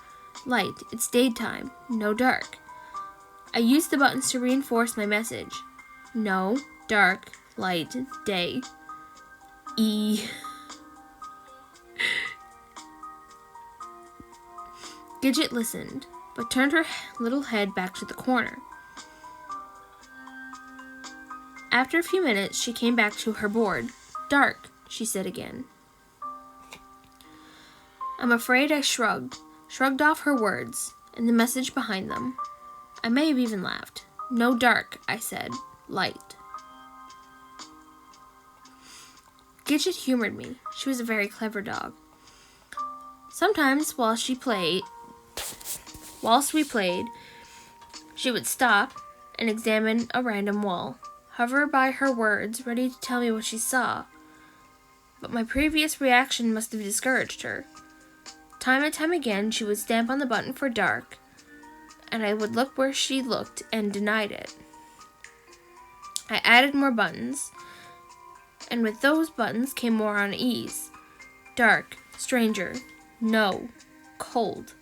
Light, it's daytime. No dark. I used the buttons to reinforce my message. No, dark, light, day. E. Gidget listened, but turned her little head back to the corner. After a few minutes, she came back to her board. Dark, she said again. I'm afraid I shrugged off her words and the message behind them. I may have even laughed. No dark, I said. Light. Gidget humored me. She was a very clever dog. Sometimes whilst we played, she would stop and examine a random wall, hover by her words, ready to tell me what she saw. But my previous reaction must have discouraged her. Time and time again, she would stamp on the button for dark, and I would look where she looked and denied it. I added more buttons, and with those buttons came more unease. Dark. Stranger. No. Cold.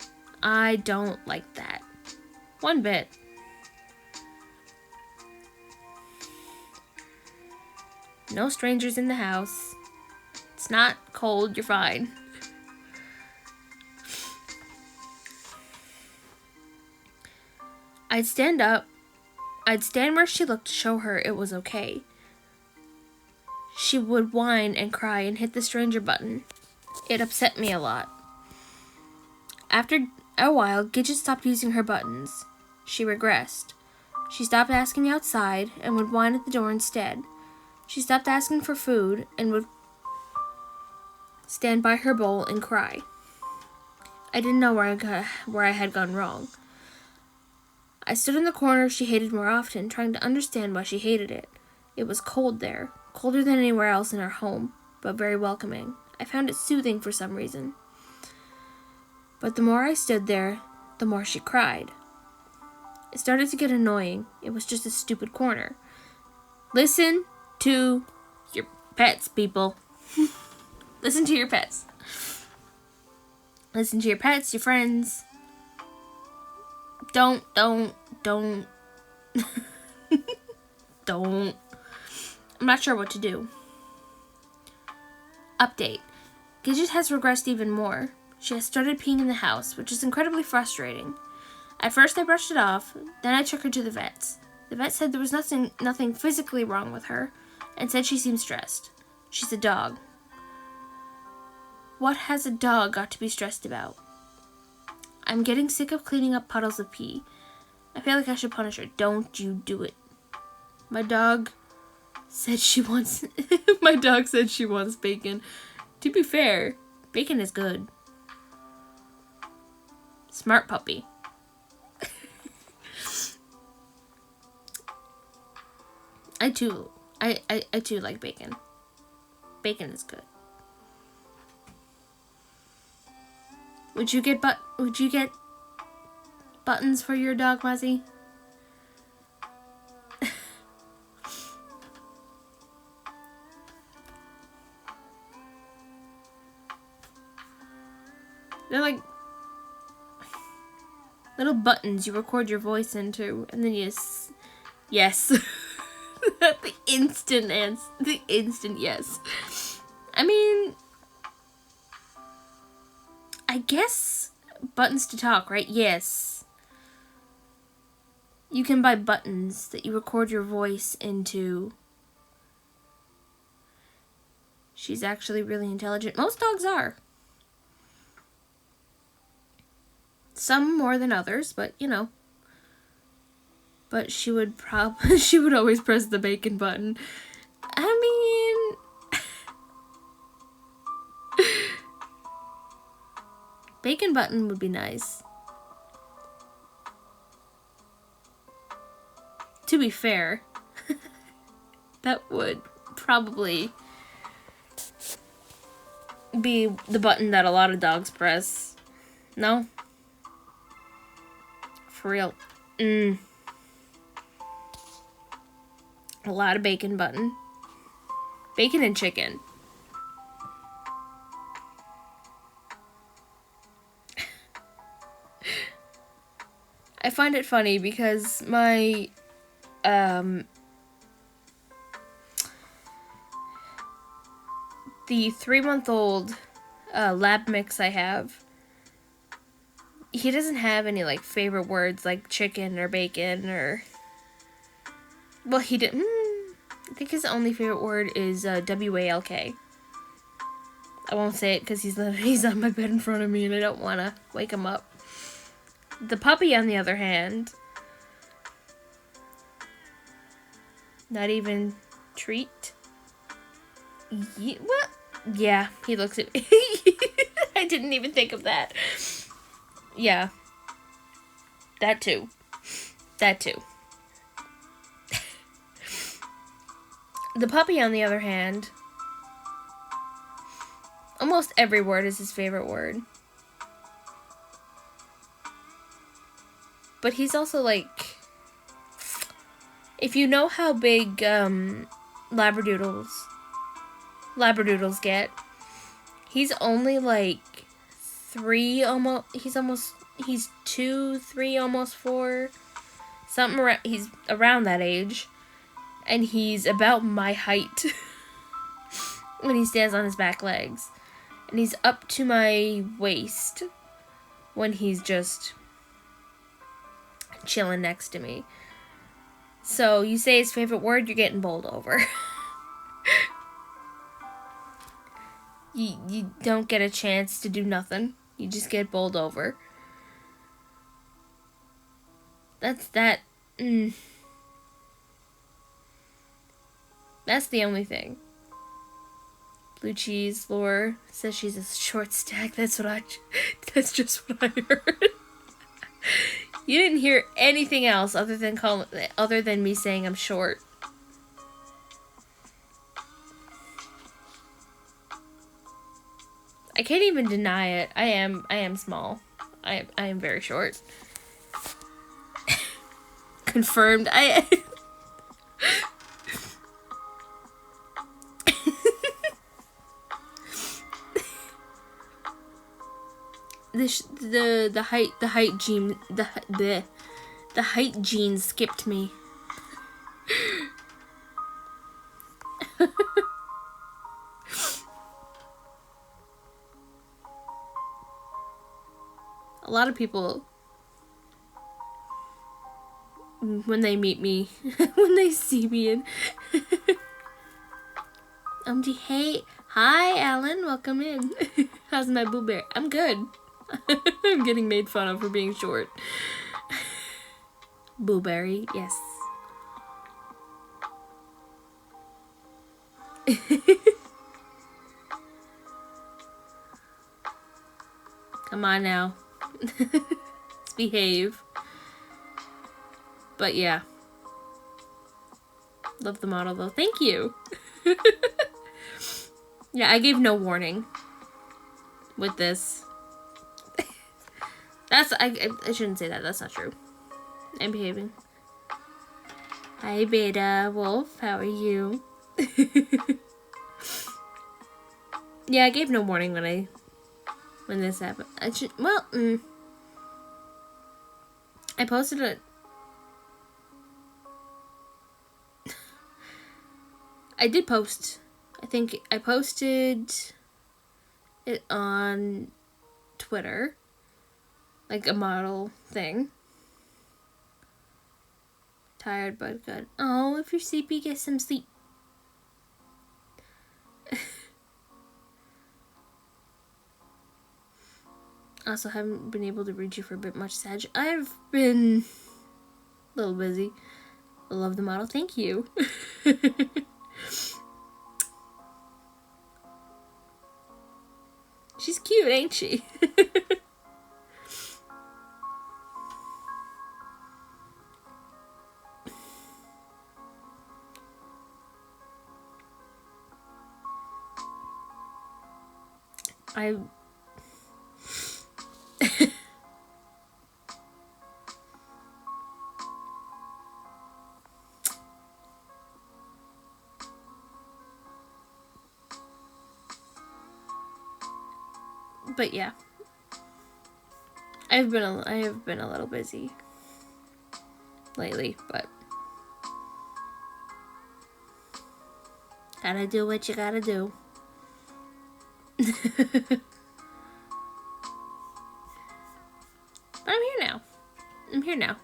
I don't like that. One bit. No strangers in the house. It's not cold, you're fine. I'd stand up. I'd stand where she looked to show her it was okay. She would whine and cry and hit the stranger button. It upset me a lot. After a while, Gidget stopped using her buttons. She regressed. She stopped asking outside and would whine at the door instead. She stopped asking for food and would stand by her bowl and cry. I didn't know where I had gone wrong. I stood in the corner she hated more often, trying to understand why she hated it. It was cold there, colder than anywhere else in our home, but very welcoming. I found it soothing for some reason. But the more I stood there, the more she cried. It started to get annoying. It was just a stupid corner. Listen to your pets, people. Listen to your pets. Listen to your pets, your friends. Don't. Don't. I'm not sure what to do. Update. Gidget has regressed even more. She has started peeing in the house, which is incredibly frustrating. At first I brushed it off, then I took her to the vets. The vet said there was nothing physically wrong with her, and said she seemed stressed. She's a dog. What has a dog got to be stressed about? I'm getting sick of cleaning up puddles of pee. I feel like I should punish her. Don't you do it. My dog said she wants bacon. To be fair, bacon is good. Smart puppy. I too like bacon. Bacon is good. Would you get buttons for your dog, Muzzy? They're like little buttons you record your voice into, and then you yes. The instant yes. I mean, I guess buttons to talk, right? Yes. You can buy buttons that you record your voice into. She's actually really intelligent. Most dogs are. Some more than others, but you know. But she would always press the bacon button. I mean, bacon button would be nice. To be fair, that would probably be the button that a lot of dogs press. No? For real. A lot of bacon button. Bacon and chicken. I find it funny because my the 3-month-old lab mix I have, he doesn't have any like favorite words like chicken or bacon or, well, he didn't. I think his only favorite word is WALK. I won't say it because he's on my bed in front of me and I don't want to wake him up. The puppy, on the other hand, not even treat. What? Yeah, he looks at me. I didn't even think of that. Yeah. That too. The puppy, on the other hand, almost every word is his favorite word. But he's also like, if you know how big Labradoodles get, He's only like 3 almost. He's 2, 3, almost 4. Something around, he's around that age. And he's about my height when he stands on his back legs. And he's up to my waist when he's just chilling next to me. So you say his favorite word, you're getting bowled over. You don't get a chance to do nothing. You just get bowled over. That's that. That's the only thing. Blue cheese lore says she's a short stack. That's just what I heard. You didn't hear anything else other than me saying I'm short. I can't even deny it. I am small. I am very short. Confirmed. The height gene skipped me. A lot of people, when they meet me, when they see me in hey, hi Alan, welcome in. How's my blueberry? I'm good. I'm getting made fun of for being short. Blueberry, yes. Come on now. Let's behave. But yeah. Love the model though. Thank you. Yeah, I gave no warning with this. I shouldn't say that. That's not true. I'm behaving. Hi, Beta Wolf. How are you? Yeah, I gave no warning when this happened. I posted it. I did post. I think I posted it on Twitter. Like a model thing. Tired but good. Oh, if you're sleepy, get some sleep. Also, haven't been able to read you for a bit much, Sag. I've been a little busy. I love the model. Thank you. She's cute, ain't she? But yeah, I have been a little busy lately, but gotta do what you gotta do. But I'm here now.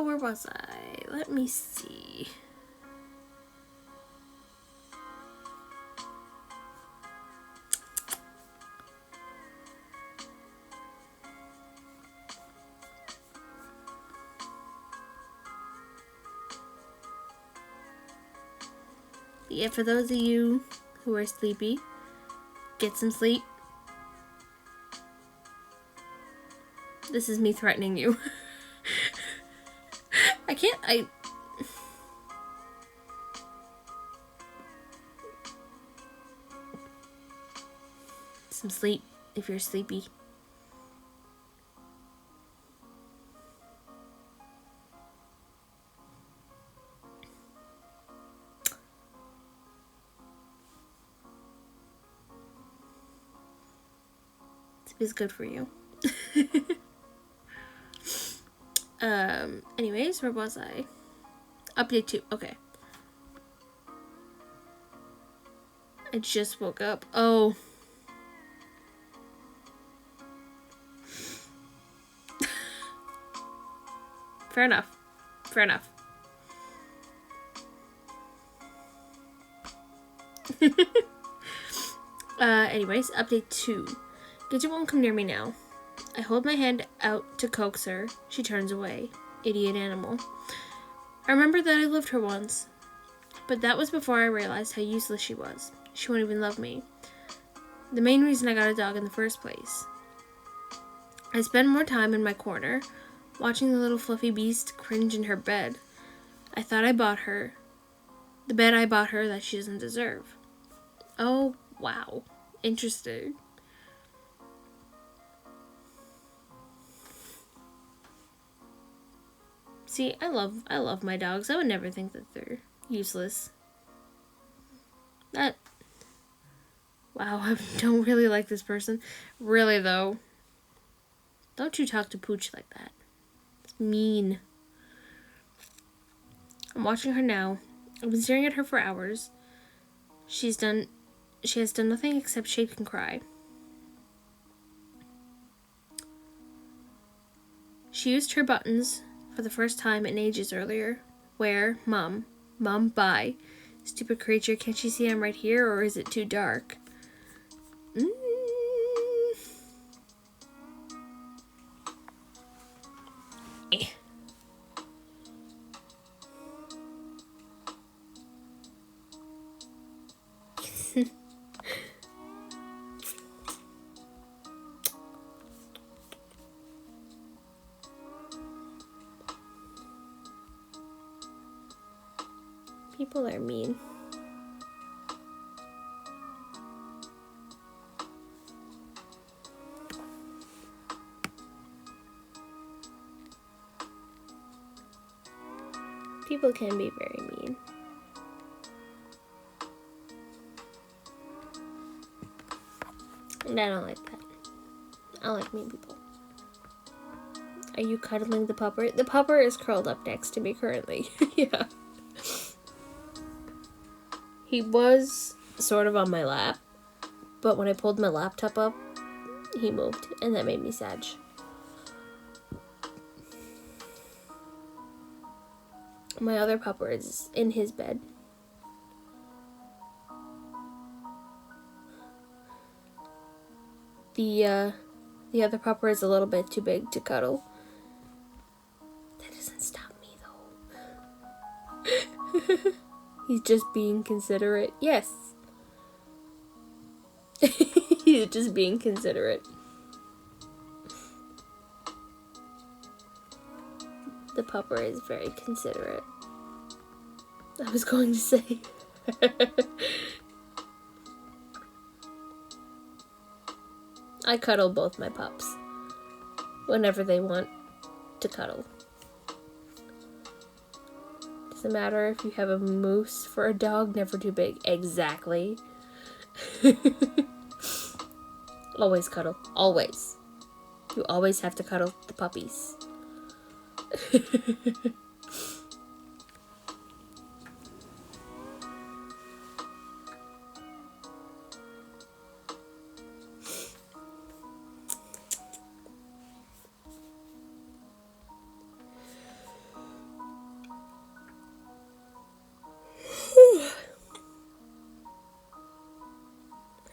Where was I? Let me see. Yeah, for those of you who are sleepy, get some sleep. This is me threatening you. Some sleep if you're sleepy. is good for you. Anyways, where was I? Update 2. Okay. I just woke up. Oh. Fair enough. Fair enough. Anyways, update 2. Gidget won't come near me now. I hold my hand out to coax her. She turns away. Idiot animal. I remember that I loved her once, but that was before I realized how useless she was. She won't even love me. The main reason I got a dog in the first place. I spend more time in my corner, watching the little fluffy beast cringe in her bed. I thought I bought her the bed I bought her that she doesn't deserve. Oh, wow. Interesting. See, I love my dogs. I would never think that they're useless. Wow, I don't really like this person. Really, though. Don't you talk to Pooch like that. It's mean. I'm watching her now. I've been staring at her for hours. She has done nothing except shake and cry. She used her buttons for the first time in ages earlier. Where? Mom, bye. Stupid creature, can't you see I'm right here, or is it too dark? People are mean. People can be very mean. And I don't like that. I don't like mean people. Are you cuddling the pupper? The pupper is curled up next to me currently. Yeah. He was sort of on my lap, but when I pulled my laptop up, he moved, and that made me sad. My other pupper is in his bed. The other pupper is a little bit too big to cuddle. That doesn't stop me, though. He's just being considerate. Yes. He's just being considerate. The pupper is very considerate. I was going to say. I cuddle both my pups whenever they want to cuddle. Doesn't matter if you have a moose for a dog, never too big. Exactly. Always cuddle. Always. You always have to cuddle the puppies.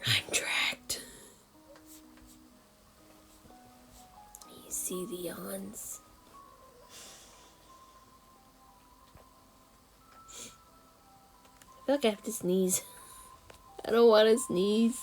I'm dragged. You see the yawns. I feel like I have to sneeze. I don't want to sneeze.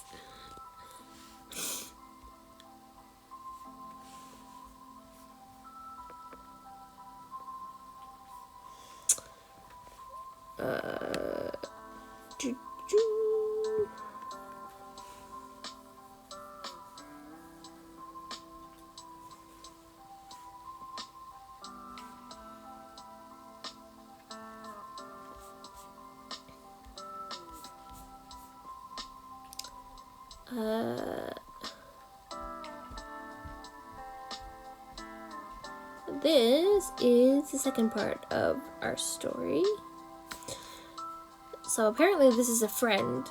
this is the second part of our story. So apparently this is a friend.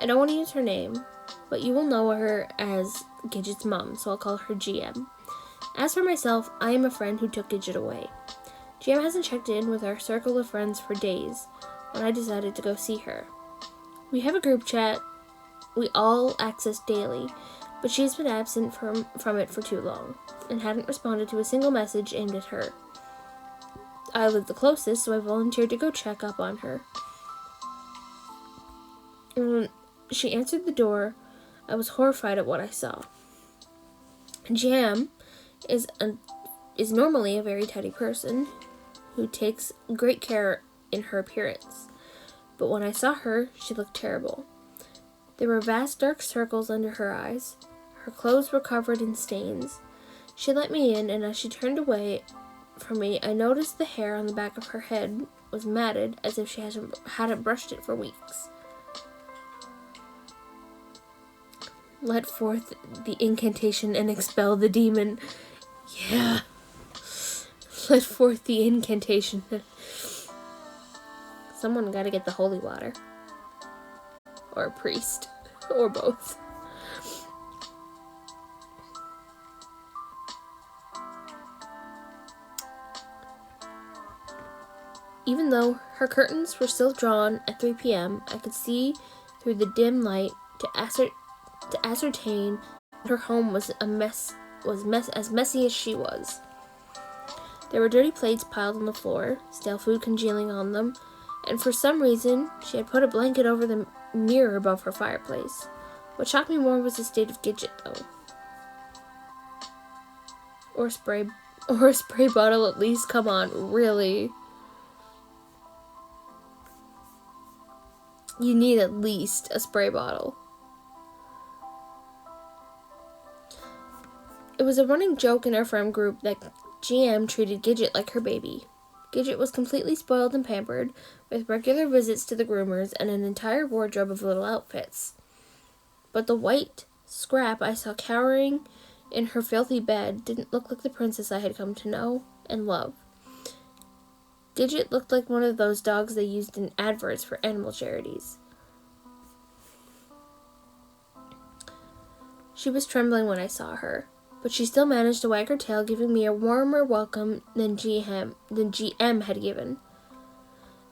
I don't want to use her name, but you will know her as Gidget's mom, so I'll call her GM. As for myself, I am a friend who took Gidget away. GM hasn't checked in with our circle of friends for days when I decided to go see her. We have a group chat we all access daily, but she has been absent from it for too long and hadn't responded to a single message aimed at her. I live the closest, so I volunteered to go check up on her. When she answered the door, I was horrified at what I saw. GM is normally a very tidy person who takes great care in her appearance, but when I saw her, she looked terrible. There were vast dark circles under her eyes. Her clothes were covered in stains. She let me in, and as she turned away from me, I noticed the hair on the back of her head was matted as if she hadn't brushed it for weeks. Let forth the incantation and expel the demon. Yeah. Let forth the incantation. Someone gotta get the holy water. Or a priest. Or both. Even though her curtains were still drawn at 3 p.m., I could see through the dim light to ascertain her home was as messy as she was. There were dirty plates piled on the floor, stale food congealing on them, and for some reason she had put a blanket over the mirror above her fireplace. What shocked me more was the state of Gidget, though. Or a spray bottle at least, come on, really? You need at least a spray bottle. It was a running joke in our friend group that GM treated Gidget like her baby. Gidget was completely spoiled and pampered, with regular visits to the groomers and an entire wardrobe of little outfits. But the white scrap I saw cowering in her filthy bed didn't look like the princess I had come to know and love. Gidget looked like one of those dogs they used in adverts for animal charities. She was trembling when I saw her, but she still managed to wag her tail, giving me a warmer welcome than GM had given.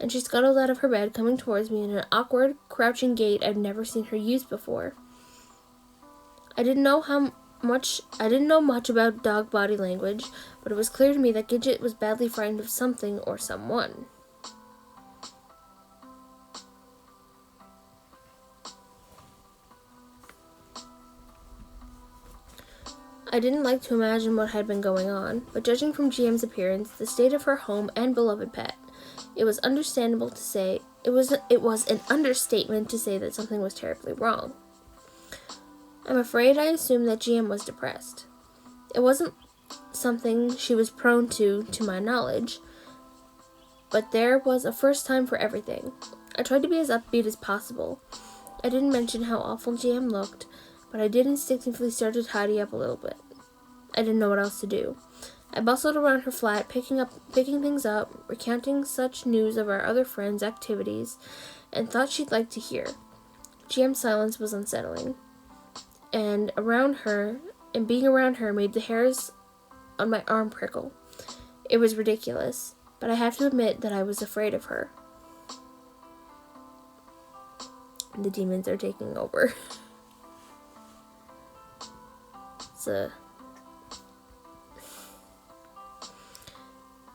And she scuttled out of her bed, coming towards me in an awkward, crouching gait I'd never seen her use before. I didn't know much about dog body language, but it was clear to me that Gidget was badly frightened of something or someone. I didn't like to imagine what had been going on, but judging from GM's appearance, the state of her home and beloved pet, it was understandable to say it was an understatement to say that something was terribly wrong. I'm afraid I assumed that GM was depressed. It wasn't something she was prone to my knowledge, but there was a first time for everything. I tried to be as upbeat as possible. I didn't mention how awful GM looked, but I did instinctively start to tidy up a little bit. I didn't know what else to do. I bustled around her flat, picking things up, recounting such news of our other friends' activities, and thought she'd like to hear. GM's silence was unsettling, and being around her made the hairs on my arm prickle. It was ridiculous, but I have to admit that I was afraid of her. The demons are taking over.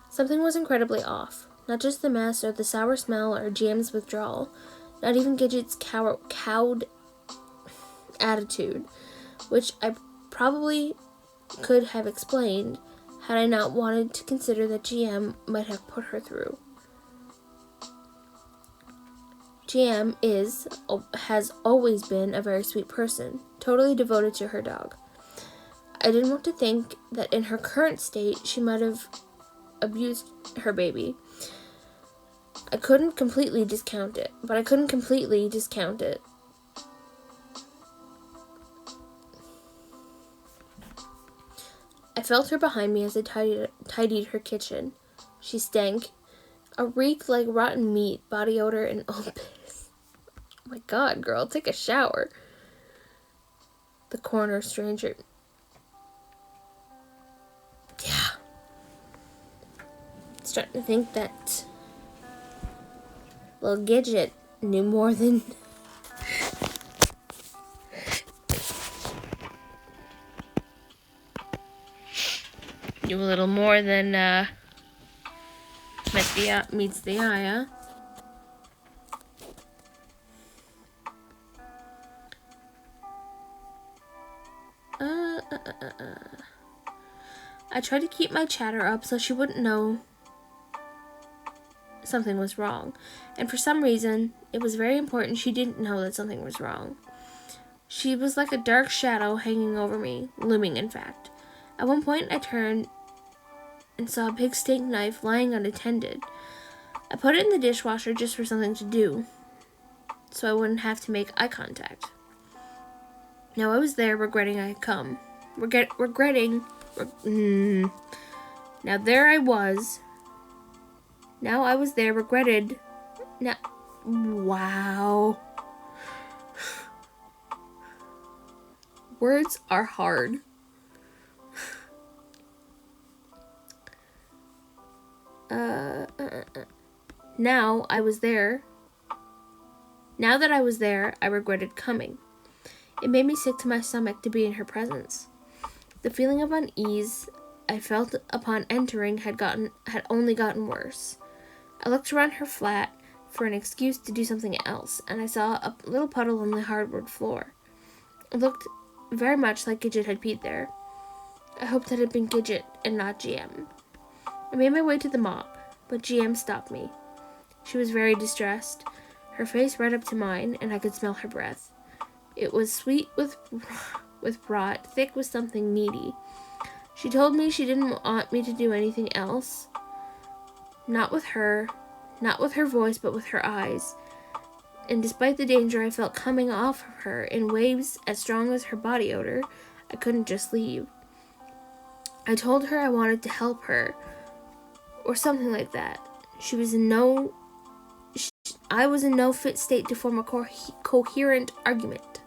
Something was incredibly off. Not just the mess or the sour smell or GM's withdrawal. Not even Gidget's cowed attitude, which I probably could have explained had I not wanted to consider that GM might have put her through. GM has always been a very sweet person, totally devoted to her dog. I didn't want to think that in her current state she might have abused her baby. I couldn't completely discount it. I felt her behind me as I tidied her kitchen. She stank. A reek like rotten meat, body odor, and old piss. Oh my god, girl, take a shower. The corner stranger. Yeah. Starting to think that little Gidget knew more than... knew a little more than, meets the eye, huh? I tried to keep my chatter up so she wouldn't know something was wrong. And for some reason, it was very important she didn't know that something was wrong. She was like a dark shadow hanging over me, looming in fact. At one point, I turned and saw a big steak knife lying unattended. I put it in the dishwasher just for something to do, so I wouldn't have to make eye contact. Now I was there, regretting I had come. Now there I was. Now I was there, regretted. Now, wow. Words are hard. Now I was there. Now that I was there, I regretted coming. It made me sick to my stomach to be in her presence. The feeling of unease I felt upon entering had only gotten worse. I looked around her flat for an excuse to do something else, and I saw a little puddle on the hardwood floor. It looked very much like Gidget had peed there. I hoped that it had been Gidget and not GM. I made my way to the mop, but GM stopped me. She was very distressed, her face right up to mine, and I could smell her breath. It was sweet with rot, thick with something meaty. She told me she didn't want me to do anything else. Not with her voice, but with her eyes. And despite the danger I felt coming off of her in waves as strong as her body odor, I couldn't just leave. I told her I wanted to help her, or something like that. I was in no fit state to form a coherent argument.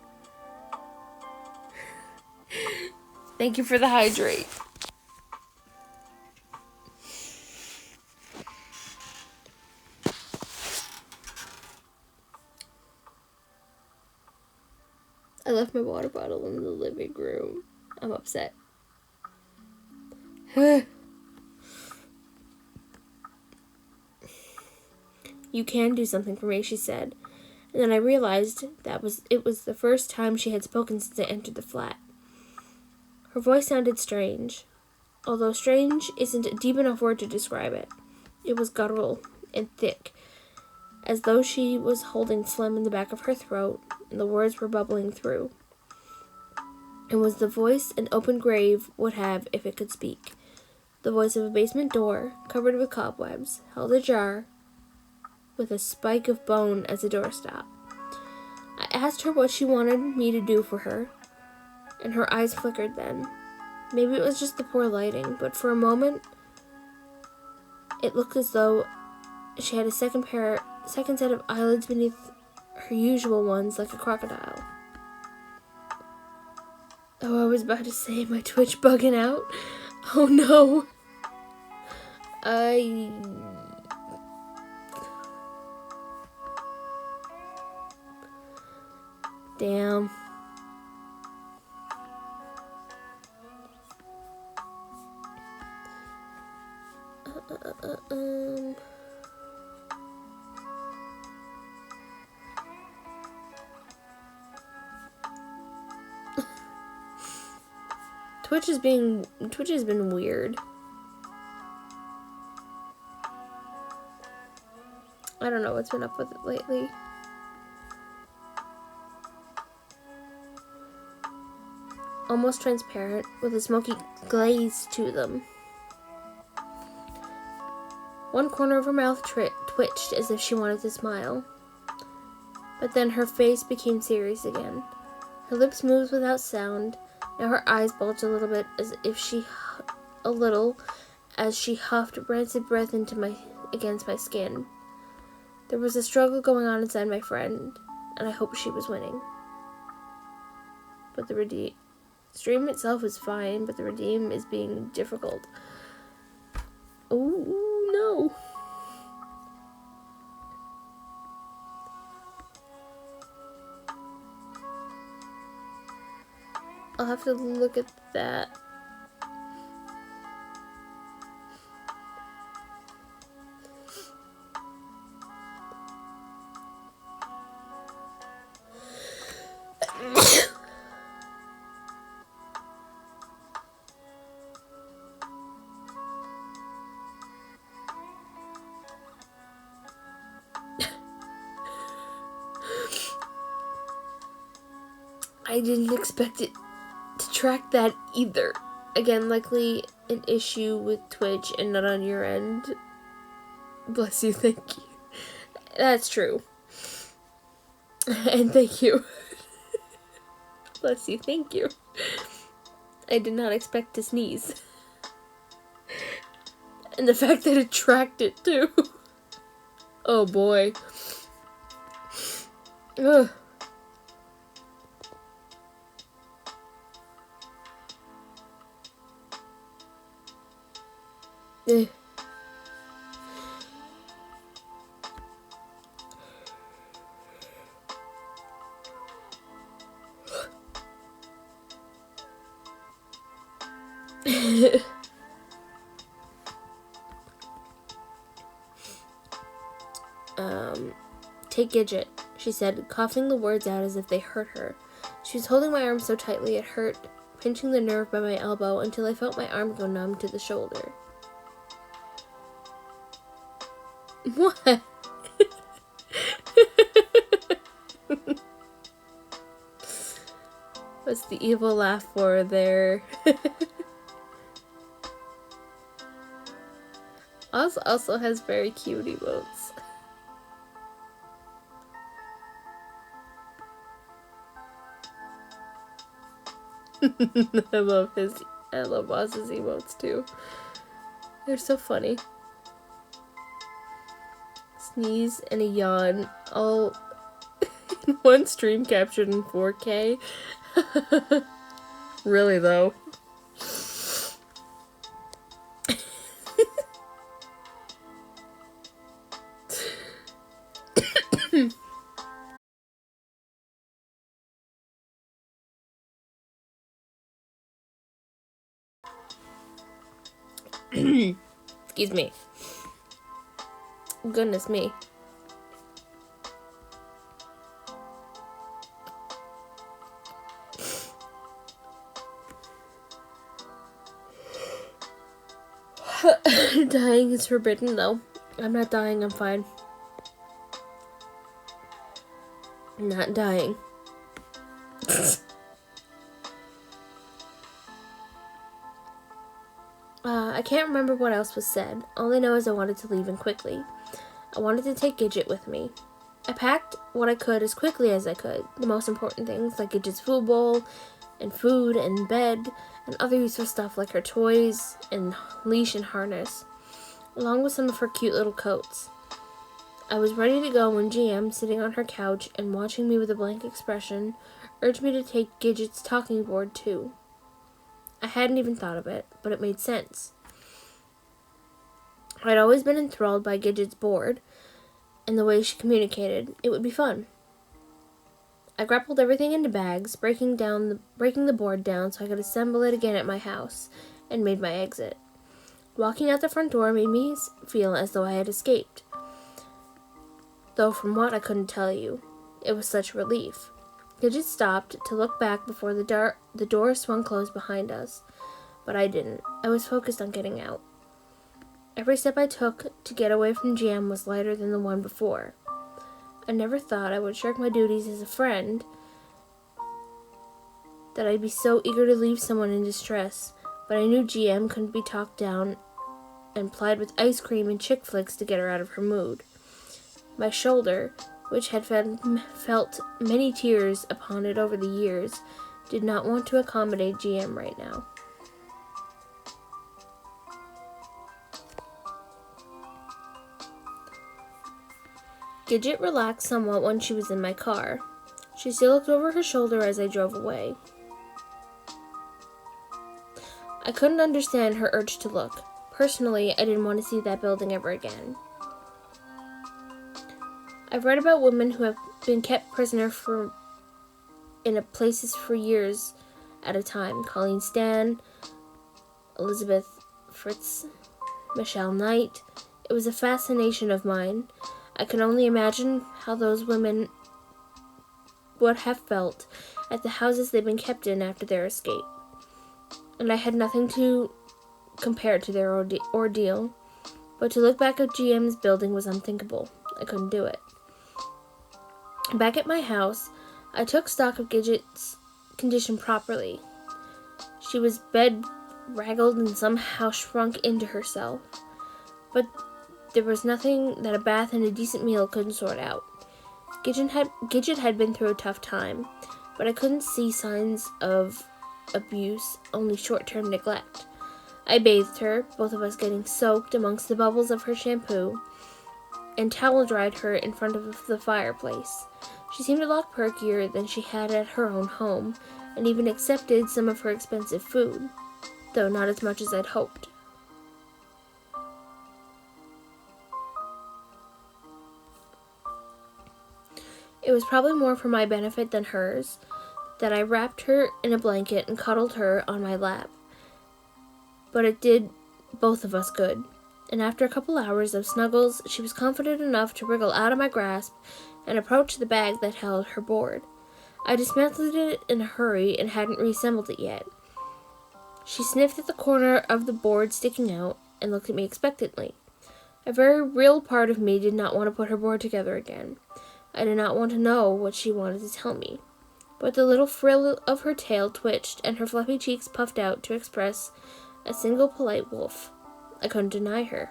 Thank you for the hydrate. I left my water bottle in the living room. I'm upset. You can do something for me, she said. And then I realized it was the first time she had spoken since I entered the flat. Her voice sounded strange. Although strange isn't a deep enough word to describe it. It was guttural and thick, as though she was holding phlegm in the back of her throat, and the words were bubbling through. It was the voice an open grave would have if it could speak. The voice of a basement door, covered with cobwebs, held ajar, with a spike of bone as a doorstop. I asked her what she wanted me to do for her, and her eyes flickered then. Maybe it was just the poor lighting, but for a moment, it looked as though she had a second set of eyelids beneath her usual ones, like a crocodile. Oh, I was about to say, my Twitch bugging out? Oh no. Damn. Twitch has been weird. I don't know what's been up with it lately. Almost transparent, with a smoky glaze to them. One corner of her mouth twitched as if she wanted to smile. But then her face became serious again. Her lips moved without sound, Now her eyes bulged a little bit as she huffed rancid breath against my skin. There was a struggle going on inside my friend, and I hoped she was winning. But the stream itself is fine, but the redeem is being difficult. Oh, no. I'll have to look at that. I didn't expect it to track that either. Again, likely an issue with Twitch and not on your end. Bless you, thank you. That's true. And thank you. Bless you, thank you. I did not expect to sneeze. And the fact that it tracked it too. Oh boy. Ugh. Take Gidget, she said, coughing the words out as if they hurt her. She was holding my arm so tightly it hurt, pinching the nerve by my elbow until I felt my arm go numb to the shoulder. What? What's the evil laugh for there? Oz also has very cute emotes. I love Oz's emotes too. They're so funny. Sneeze and a yawn, all in one stream captured in 4K. Really though. Excuse me. Goodness me. Dying is forbidden, though. I'm not dying, I'm fine. I'm not dying. I can't remember what else was said. All I know is I wanted to leave and quickly. I wanted to take Gidget with me. I packed what I could as quickly as I could. The most important things, like Gidget's food bowl, and food, and bed, and other useful stuff like her toys, and leash and harness, along with some of her cute little coats. I was ready to go when GM, sitting on her couch and watching me with a blank expression, urged me to take Gidget's talking board too. I hadn't even thought of it, but it made sense. I'd always been enthralled by Gidget's board and the way she communicated. It would be fun. I grappled everything into bags, breaking the board down so I could assemble it again at my house, and made my exit. Walking out the front door made me feel as though I had escaped. Though from what I couldn't tell you. It was such relief. Gidget stopped to look back before the door swung closed behind us. But I didn't. I was focused on getting out. Every step I took to get away from GM was lighter than the one before. I never thought I would shirk my duties as a friend, that I'd be so eager to leave someone in distress, but I knew GM couldn't be talked down and plied with ice cream and chick flicks to get her out of her mood. My shoulder, which had felt many tears upon it over the years, did not want to accommodate GM right now. Gidget relaxed somewhat when she was in my car. She still looked over her shoulder as I drove away. I couldn't understand her urge to look. Personally, I didn't want to see that building ever again. I've read about women who have been kept prisoner in places for years at a time. Colleen Stan, Elizabeth Fritz, Michelle Knight. It was a fascination of mine. I can only imagine how those women would have felt at the houses they'd been kept in after their escape. And I had nothing to compare to their ordeal. But to look back at GM's building was unthinkable. I couldn't do it. Back at my house, I took stock of Gidget's condition properly. She was bedraggled and somehow shrunk into herself. But there was nothing that a bath and a decent meal couldn't sort out. Gidget had been through a tough time, but I couldn't see signs of abuse, only short-term neglect. I bathed her, both of us getting soaked amongst the bubbles of her shampoo, and towel-dried her in front of the fireplace. She seemed a lot perkier than she had at her own home, and even accepted some of her expensive food, though not as much as I'd hoped. It was probably more for my benefit than hers that I wrapped her in a blanket and cuddled her on my lap. But it did both of us good, and after a couple hours of snuggles, she was confident enough to wriggle out of my grasp and approach the bag that held her board. I dismantled it in a hurry and hadn't reassembled it yet. She sniffed at the corner of the board sticking out and looked at me expectantly. A very real part of me did not want to put her board together again. I did not want to know what she wanted to tell me. But the little frill of her tail twitched and her fluffy cheeks puffed out to express a single polite wolf. I couldn't deny her.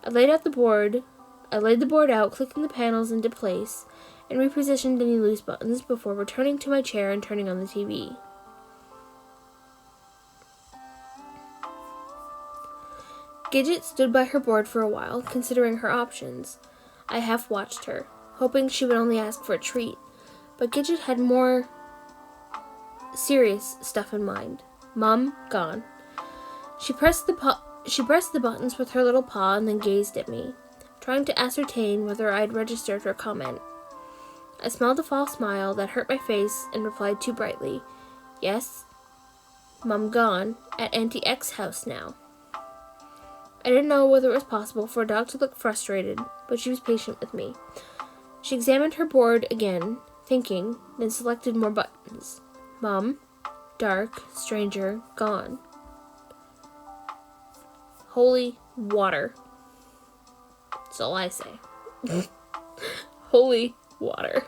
I laid the board out, clicking the panels into place, and repositioned any loose buttons before returning to my chair and turning on the TV. Gidget stood by her board for a while, considering her options. I half watched her, hoping she would only ask for a treat, but Gidget had more serious stuff in mind. Mom, gone. She pressed the buttons with her little paw and then gazed at me, trying to ascertain whether I'd registered her comment. I smiled a false smile that hurt my face and replied too brightly, "Yes, Mom gone, at Auntie X's house now." I didn't know whether it was possible for a dog to look frustrated, but she was patient with me. She examined her board again, thinking, then selected more buttons. Mom, dark, stranger, gone. Holy water. That's all I say. Holy water.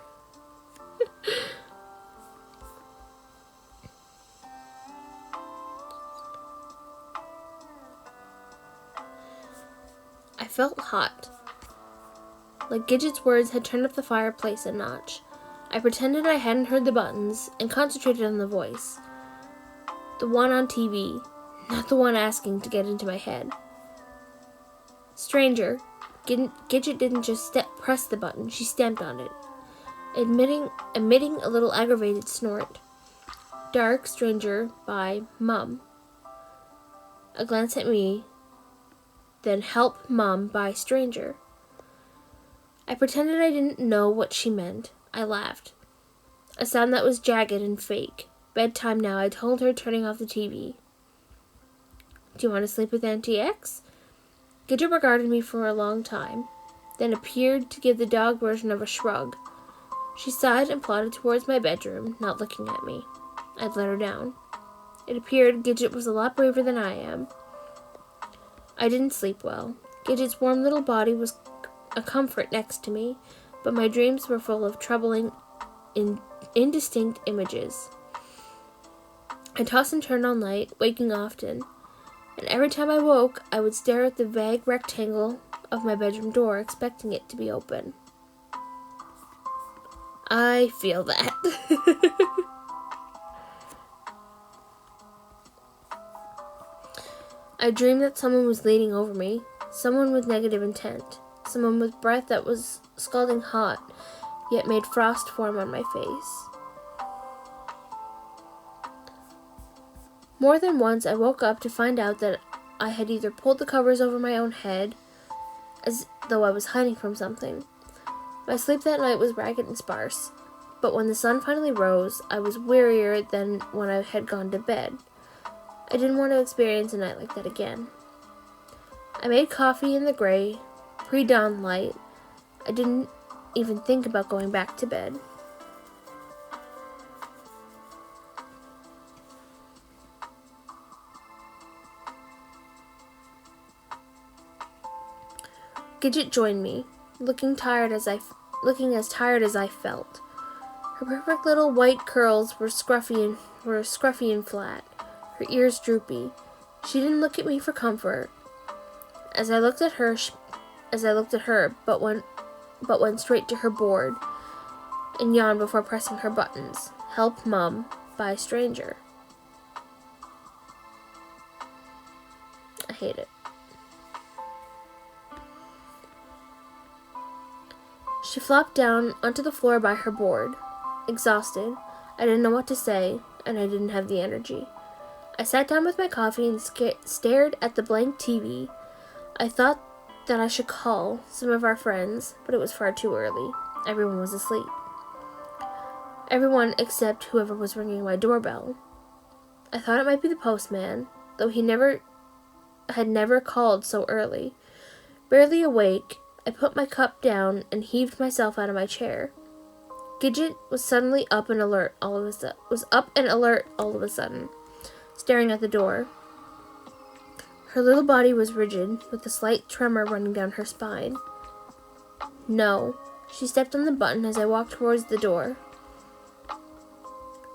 I felt hot. Like Gidget's words had turned up the fireplace a notch. I pretended I hadn't heard the buttons and concentrated on the voice. The one on TV, not the one asking to get into my head. Stranger. Gidget didn't just press the button, she stamped on it, emitting a little aggravated snort. Dark, stranger, by Mum. A glance at me, then help Mum by stranger. I pretended I didn't know what she meant. I laughed. A sound that was jagged and fake. Bedtime now, I told her, turning off the TV. Do you want to sleep with Auntie X? Gidget regarded me for a long time, then appeared to give the dog version of a shrug. She sighed and plodded towards my bedroom, not looking at me. I'd let her down. It appeared Gidget was a lot braver than I am. I didn't sleep well. Gidget's warm little body was a comfort next to me, but my dreams were full of troubling, indistinct images. I tossed and turned all night, waking often, and every time I woke, I would stare at the vague rectangle of my bedroom door, expecting it to be open. I feel that. I dreamed that someone was leaning over me, someone with negative intent, someone with breath that was scalding hot, yet made frost form on my face. More than once I woke up to find out that I had either pulled the covers over my own head, as though I was hiding from something. My sleep that night was ragged and sparse, but when the sun finally rose, I was wearier than when I had gone to bed. I didn't want to experience a night like that again. I made coffee in the gray, pre-dawn light. I didn't even think about going back to bed. Gidget joined me, looking as tired as I felt. Her perfect little white curls were scruffy and flat, her ears droopy. She didn't look at me for comfort. As I looked at her, but went straight to her board and yawned before pressing her buttons. Help Mum by Stranger. I hate it. She flopped down onto the floor by her board. Exhausted, I didn't know what to say, and I didn't have the energy. I sat down with my coffee and stared at the blank TV. I thought that I should call some of our friends, but it was far too early. Everyone was asleep. Everyone except whoever was ringing my doorbell. I thought it might be the postman, though he had never called so early. Barely awake, I put my cup down and heaved myself out of my chair. Gidget was suddenly up and alert all of a sudden, staring at the door. Her little body was rigid, with a slight tremor running down her spine. No, she stepped on the button as I walked towards the door.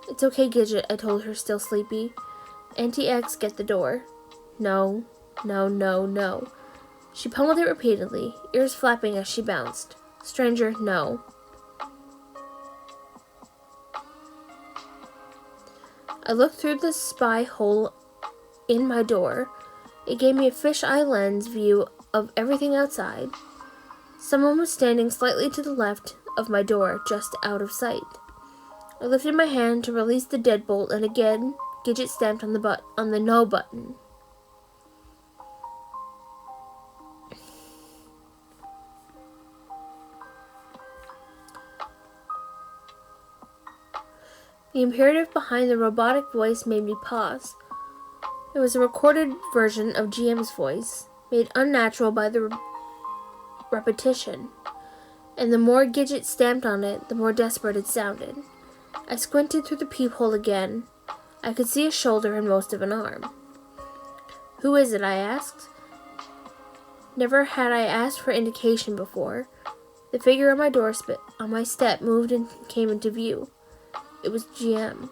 It's okay, Gidget, I told her, still sleepy. Auntie X, get the door. No, no, no, no. She pummeled it repeatedly, ears flapping as she bounced. Stranger, no. I looked through the spy hole in my door. It gave me a fisheye lens view of everything outside. Someone was standing slightly to the left of my door, just out of sight. I lifted my hand to release the deadbolt, and again, Gidget stamped on the no button. The imperative behind the robotic voice made me pause. It was a recorded version of GM's voice, made unnatural by the repetition, and the more Gidget stamped on it, the more desperate it sounded. I squinted through the peephole again. I could see a shoulder and most of an arm. Who is it? I asked. Never had I asked for indication before. The figure on my step moved and came into view. It was GM,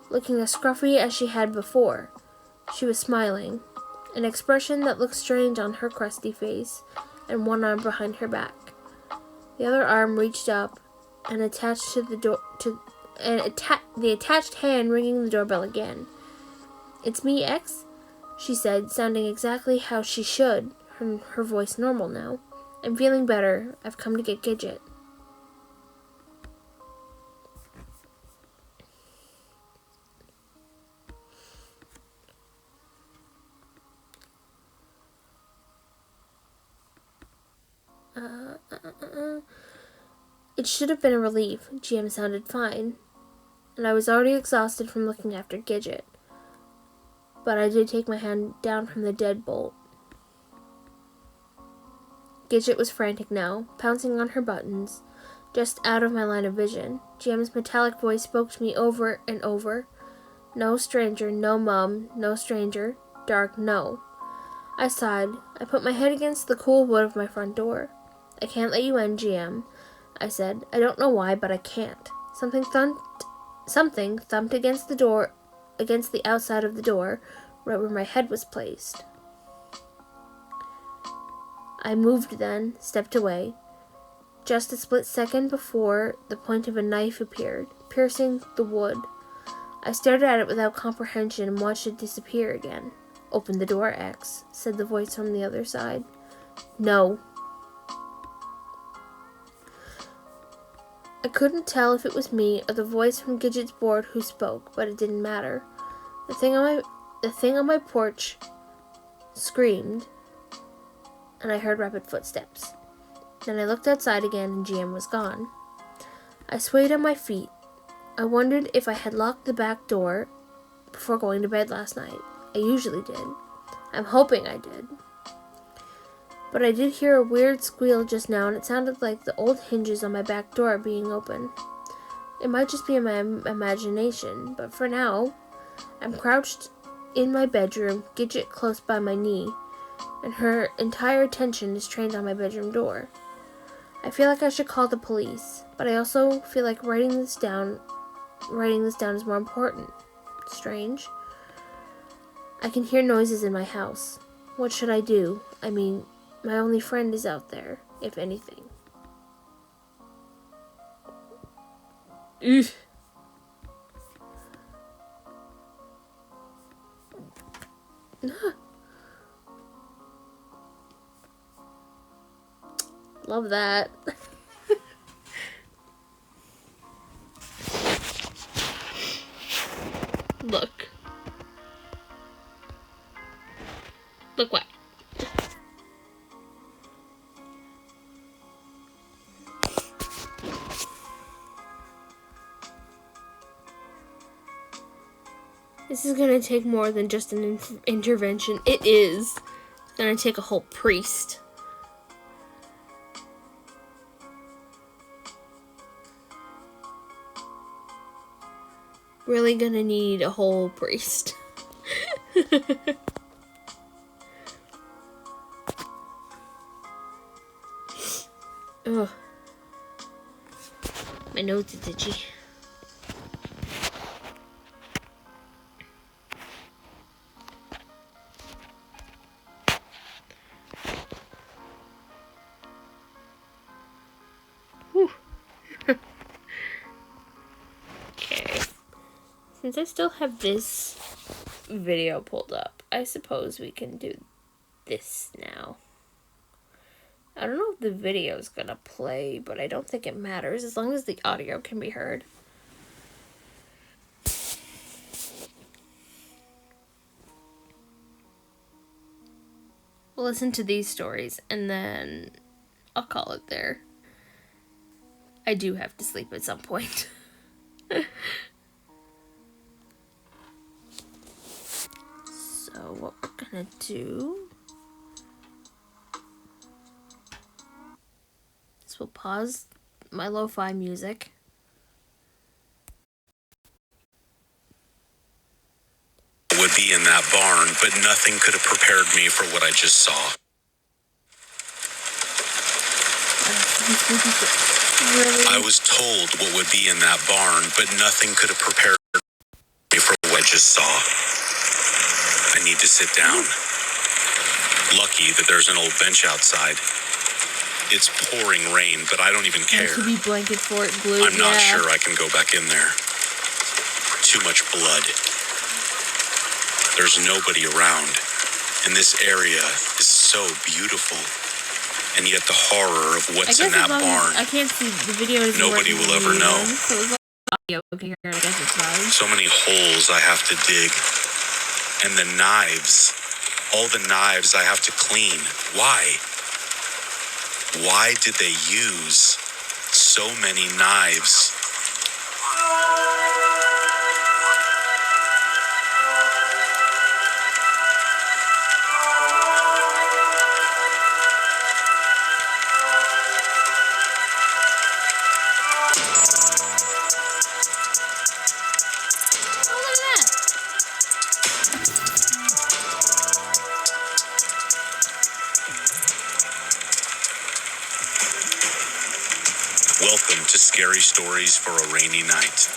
looking as scruffy as she had before. She was smiling, an expression that looked strange on her crusty face, and one arm behind her back. The other arm reached up and attached to the door the attached hand ringing the doorbell again. It's me, X, she said, sounding exactly how she should, her voice normal now. I'm feeling better. I've come to get Gidget. It should have been a relief. GM sounded fine, and I was already exhausted from looking after Gidget. But I did take my hand down from the deadbolt. Gidget was frantic now, pouncing on her buttons, just out of my line of vision. GM's metallic voice spoke to me over and over. No stranger, no Mum, no stranger, dark, no. I sighed. I put my head against the cool wood of my front door. I can't let you in, GM, I said. I don't know why, but I can't. Something thumped against the outside of the door, right where my head was placed. I moved then, stepped away. Just a split second before, the point of a knife appeared, piercing the wood. I stared at it without comprehension and watched it disappear again. "Open the door, X," said the voice from the other side. "No." I couldn't tell if it was me or the voice from Gidget's board who spoke, but it didn't matter. The thing on my porch screamed, and I heard rapid footsteps. Then I looked outside again, and GM was gone. I swayed on my feet. I wondered if I had locked the back door before going to bed last night. I usually did. I'm hoping I did. But I did hear a weird squeal just now, and it sounded like the old hinges on my back door being open. It might just be in my imagination, but for now, I'm crouched in my bedroom, Gidget close by my knee, and her entire attention is trained on my bedroom door. I feel like I should call the police, but I also feel like writing this down is more important. Strange. I can hear noises in my house. What should I do? I mean, my only friend is out there, if anything. Ugh. Love that. Look. Look what? This is gonna take more than just an intervention. It is. It's gonna take a whole priest. Really gonna need a whole priest. Ugh. My nose is itchy. Whew. Okay. Since I still have this video pulled up, I suppose we can do this now. I don't know if the video is gonna play, but I don't think it matters as long as the audio can be heard. We'll listen to these stories and then I'll call it there. I do have to sleep at some point. So what we're gonna do is we'll pause my lo-fi music. Would be in that barn, but nothing could have prepared me for what I just saw. Really? I was told what would be in that barn, but nothing could have prepared me for what I just saw. I need to sit down. Lucky that there's an old bench outside. It's pouring rain, but I don't even care. There should be blanket for it, glue. I'm not sure I can go back in there. Too much blood. There's nobody around, and this area is so beautiful. And yet the horror of what's in that barn, I can't see the video. Nobody will ever know. So as long as audio can hear it, I guess it's fine. So many holes I have to dig. And the knives. All the knives I have to clean. Why? Why did they use so many knives? Welcome to Scary Stories for a Rainy Night,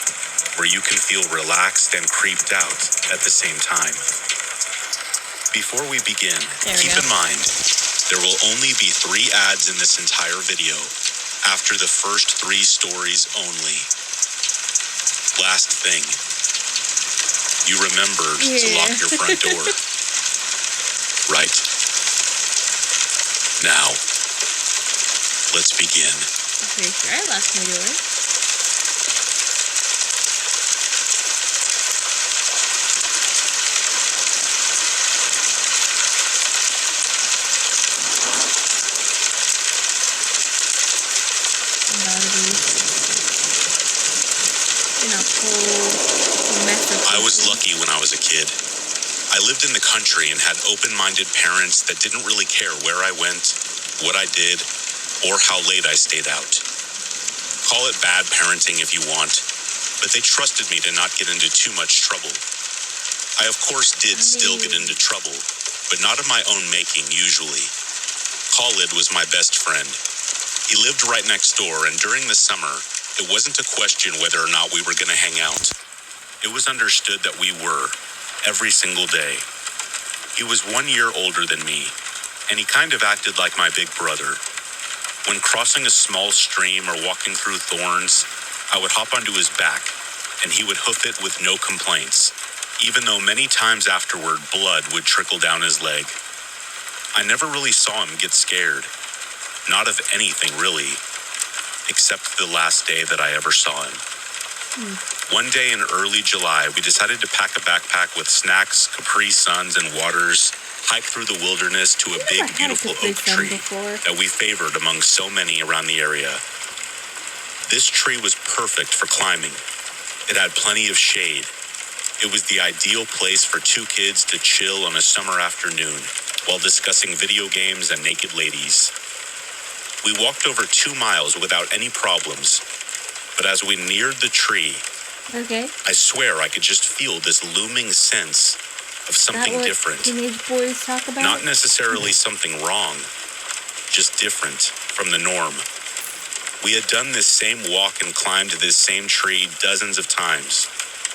where you can feel relaxed and creeped out at the same time. Before we begin, keep in mind, there will only be 3 ads in this entire video, after the first 3 stories only. Last thing, you remembered to lock your front door. right? Now, let's begin. I'm pretty sure I locked my door. I was lucky when I was a kid. I lived in the country and had open-minded parents that didn't really care where I went, what I did, or how late I stayed out. Call it bad parenting if you want, but they trusted me to not get into too much trouble. I, of course, did still get into trouble, but not of my own making, usually. Khalid was my best friend. He lived right next door, and during the summer, it wasn't a question whether or not we were going to hang out. It was understood that we were, every single day. He was 1 year older than me, and he kind of acted like my big brother. When crossing a small stream or walking through thorns, I would hop onto his back, and he would hoof it with no complaints, even though many times afterward blood would trickle down his leg. I never really saw him get scared. Not of anything, really, except the last day that I ever saw him. One day in early July, we decided to pack a backpack with snacks, Capri Suns, and waters, hike through the wilderness to a big, beautiful oak tree that we favored among so many around the area. This tree was perfect for climbing. It had plenty of shade. It was the ideal place for two kids to chill on a summer afternoon while discussing video games and naked ladies. We walked over 2 miles without any problems, but as we neared the tree, I swear I could just feel this looming sense of something different. Teenage boys talk about? Not necessarily something wrong, just different from the norm. We had done this same walk and climbed this same tree dozens of times,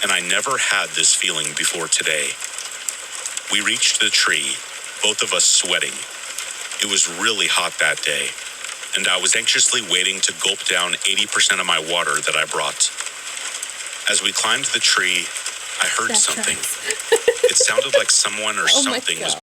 and I never had this feeling before today. We reached the tree, both of us sweating. It was really hot that day, and I was anxiously waiting to gulp down 80% of my water that I brought. As we climbed the tree, I heard something. It sounded like someone or something was